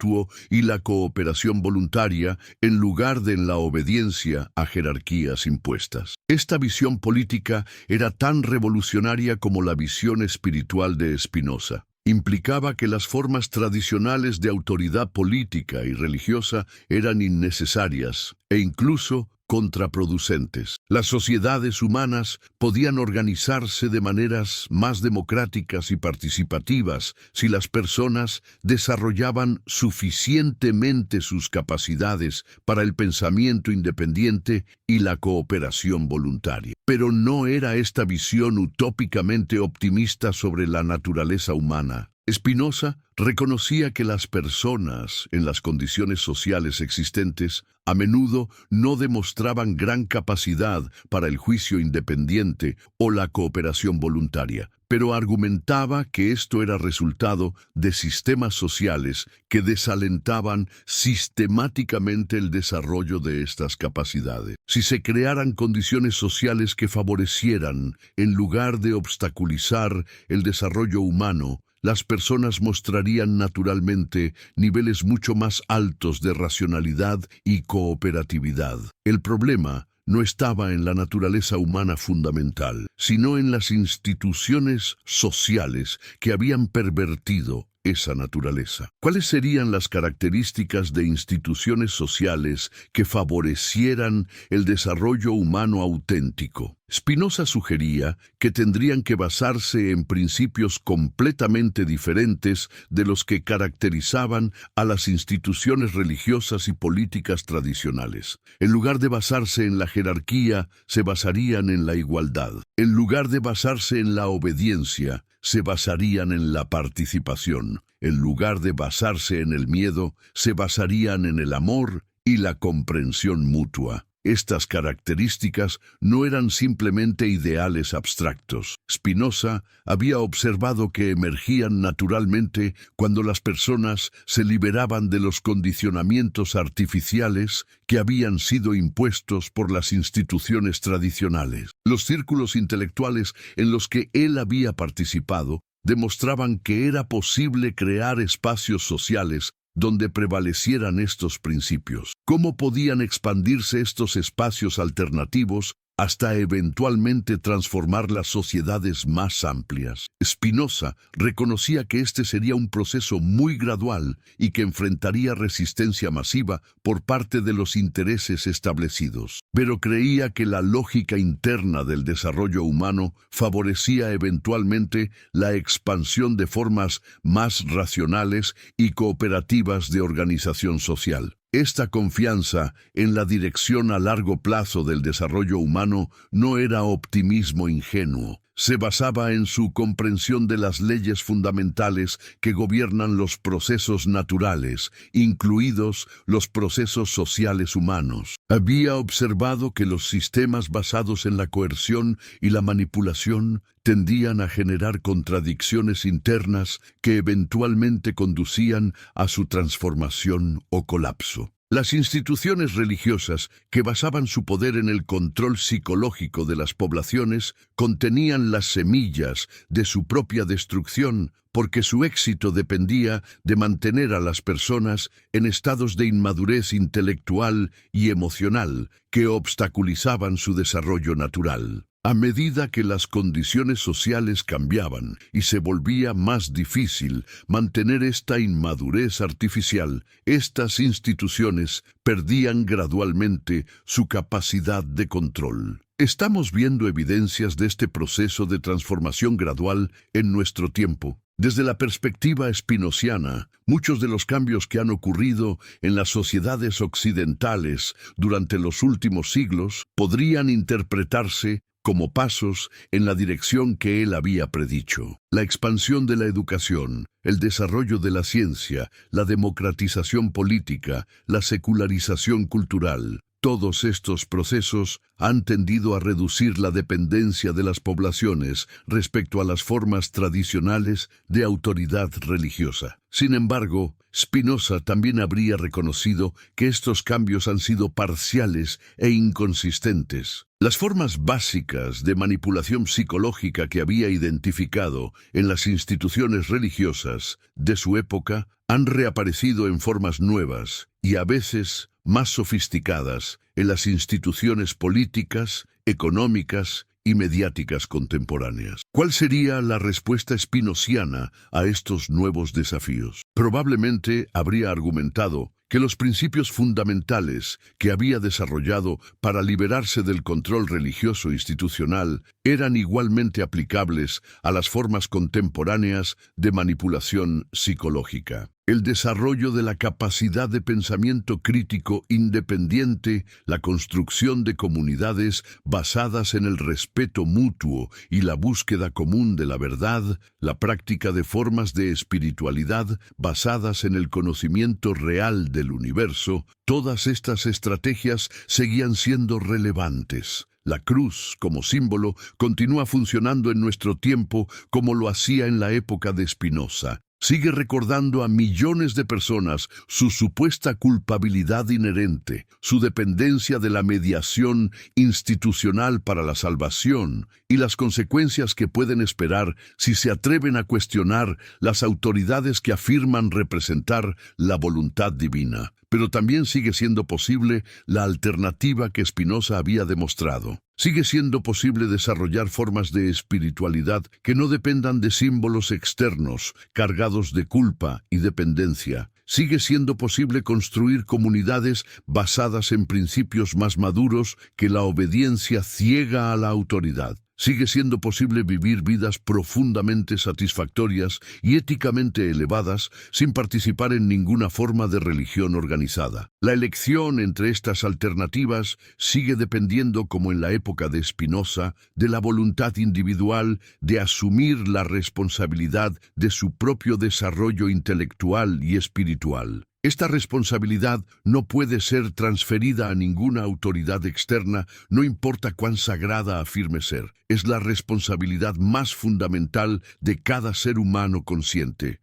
S1: y la cooperación voluntaria en lugar de en la obediencia a jerarquías impuestas. Esta visión política era tan revolucionaria como la visión espiritual de Spinoza. Implicaba que las formas tradicionales de autoridad política y religiosa eran innecesarias e incluso contraproducentes. Las sociedades humanas podían organizarse de maneras más democráticas y participativas si las personas desarrollaban suficientemente sus capacidades para el pensamiento independiente y la cooperación voluntaria. Pero no era esta visión utópicamente optimista sobre la naturaleza humana. Spinoza reconocía que las personas, en las condiciones sociales existentes, a menudo no demostraban gran capacidad para el juicio independiente o la cooperación voluntaria, pero argumentaba que esto era resultado de sistemas sociales que desalentaban sistemáticamente el desarrollo de estas capacidades. Si se crearan condiciones sociales que favorecieran, en lugar de obstaculizar, el desarrollo humano, las personas mostrarían naturalmente niveles mucho más altos de racionalidad y cooperatividad. El problema no estaba en la naturaleza humana fundamental, sino en las instituciones sociales que habían pervertido esa naturaleza. ¿Cuáles serían las características de instituciones sociales que favorecieran el desarrollo humano auténtico? Spinoza sugería que tendrían que basarse en principios completamente diferentes de los que caracterizaban a las instituciones religiosas y políticas tradicionales. En lugar de basarse en la jerarquía, se basarían en la igualdad. En lugar de basarse en la obediencia, se basarían en la participación. En lugar de basarse en el miedo, se basarían en el amor y la comprensión mutua. Estas características no eran simplemente ideales abstractos. Spinoza había observado que emergían naturalmente cuando las personas se liberaban de los condicionamientos artificiales que habían sido impuestos por las instituciones tradicionales. Los círculos intelectuales en los que él había participado demostraban que era posible crear espacios sociales donde prevalecieran estos principios. ¿Cómo podían expandirse estos espacios alternativos hasta eventualmente transformar las sociedades más amplias? Spinoza reconocía que este sería un proceso muy gradual y que enfrentaría resistencia masiva por parte de los intereses establecidos. Pero creía que la lógica interna del desarrollo humano favorecía eventualmente la expansión de formas más racionales y cooperativas de organización social. Esta confianza en la dirección a largo plazo del desarrollo humano no era optimismo ingenuo. Se basaba en su comprensión de las leyes fundamentales que gobiernan los procesos naturales, incluidos los procesos sociales humanos. Había observado que los sistemas basados en la coerción y la manipulación tendían a generar contradicciones internas que eventualmente conducían a su transformación o colapso. Las instituciones religiosas, que basaban su poder en el control psicológico de las poblaciones, contenían las semillas de su propia destrucción, porque su éxito dependía de mantener a las personas en estados de inmadurez intelectual y emocional que obstaculizaban su desarrollo natural. A medida que las condiciones sociales cambiaban y se volvía más difícil mantener esta inmadurez artificial, estas instituciones perdían gradualmente su capacidad de control. Estamos viendo evidencias de este proceso de transformación gradual en nuestro tiempo. Desde la perspectiva spinoziana, muchos de los cambios que han ocurrido en las sociedades occidentales durante los últimos siglos podrían interpretarse como pasos en la dirección que él había predicho. La expansión de la educación, el desarrollo de la ciencia, la democratización política, la secularización cultural. Todos estos procesos han tendido a reducir la dependencia de las poblaciones respecto a las formas tradicionales de autoridad religiosa. Sin embargo, Spinoza también habría reconocido que estos cambios han sido parciales e inconsistentes. Las formas básicas de manipulación psicológica que había identificado en las instituciones religiosas de su época han reaparecido en formas nuevas y a veces más sofisticadas en las instituciones políticas, económicas y mediáticas contemporáneas. ¿Cuál sería la respuesta spinoziana a estos nuevos desafíos? Probablemente habría argumentado que los principios fundamentales que había desarrollado para liberarse del control religioso institucional eran igualmente aplicables a las formas contemporáneas de manipulación psicológica. El desarrollo de la capacidad de pensamiento crítico independiente, la construcción de comunidades basadas en el respeto mutuo y la búsqueda común de la verdad, la práctica de formas de espiritualidad basadas en el conocimiento real del universo, todas estas estrategias seguían siendo relevantes. La cruz, como símbolo, continúa funcionando en nuestro tiempo como lo hacía en la época de Spinoza. Sigue recordando a millones de personas su supuesta culpabilidad inherente, su dependencia de la mediación institucional para la salvación y las consecuencias que pueden esperar si se atreven a cuestionar las autoridades que afirman representar la voluntad divina. Pero también sigue siendo posible la alternativa que Spinoza había demostrado. Sigue siendo posible desarrollar formas de espiritualidad que no dependan de símbolos externos, cargados de culpa y dependencia. Sigue siendo posible construir comunidades basadas en principios más maduros que la obediencia ciega a la autoridad. Sigue siendo posible vivir vidas profundamente satisfactorias y éticamente elevadas sin participar en ninguna forma de religión organizada. La elección entre estas alternativas sigue dependiendo, como en la época de Spinoza, de la voluntad individual de asumir la responsabilidad de su propio desarrollo intelectual y espiritual. Esta responsabilidad no puede ser transferida a ninguna autoridad externa, no importa cuán sagrada afirme ser. Es la responsabilidad más fundamental de cada ser humano consciente.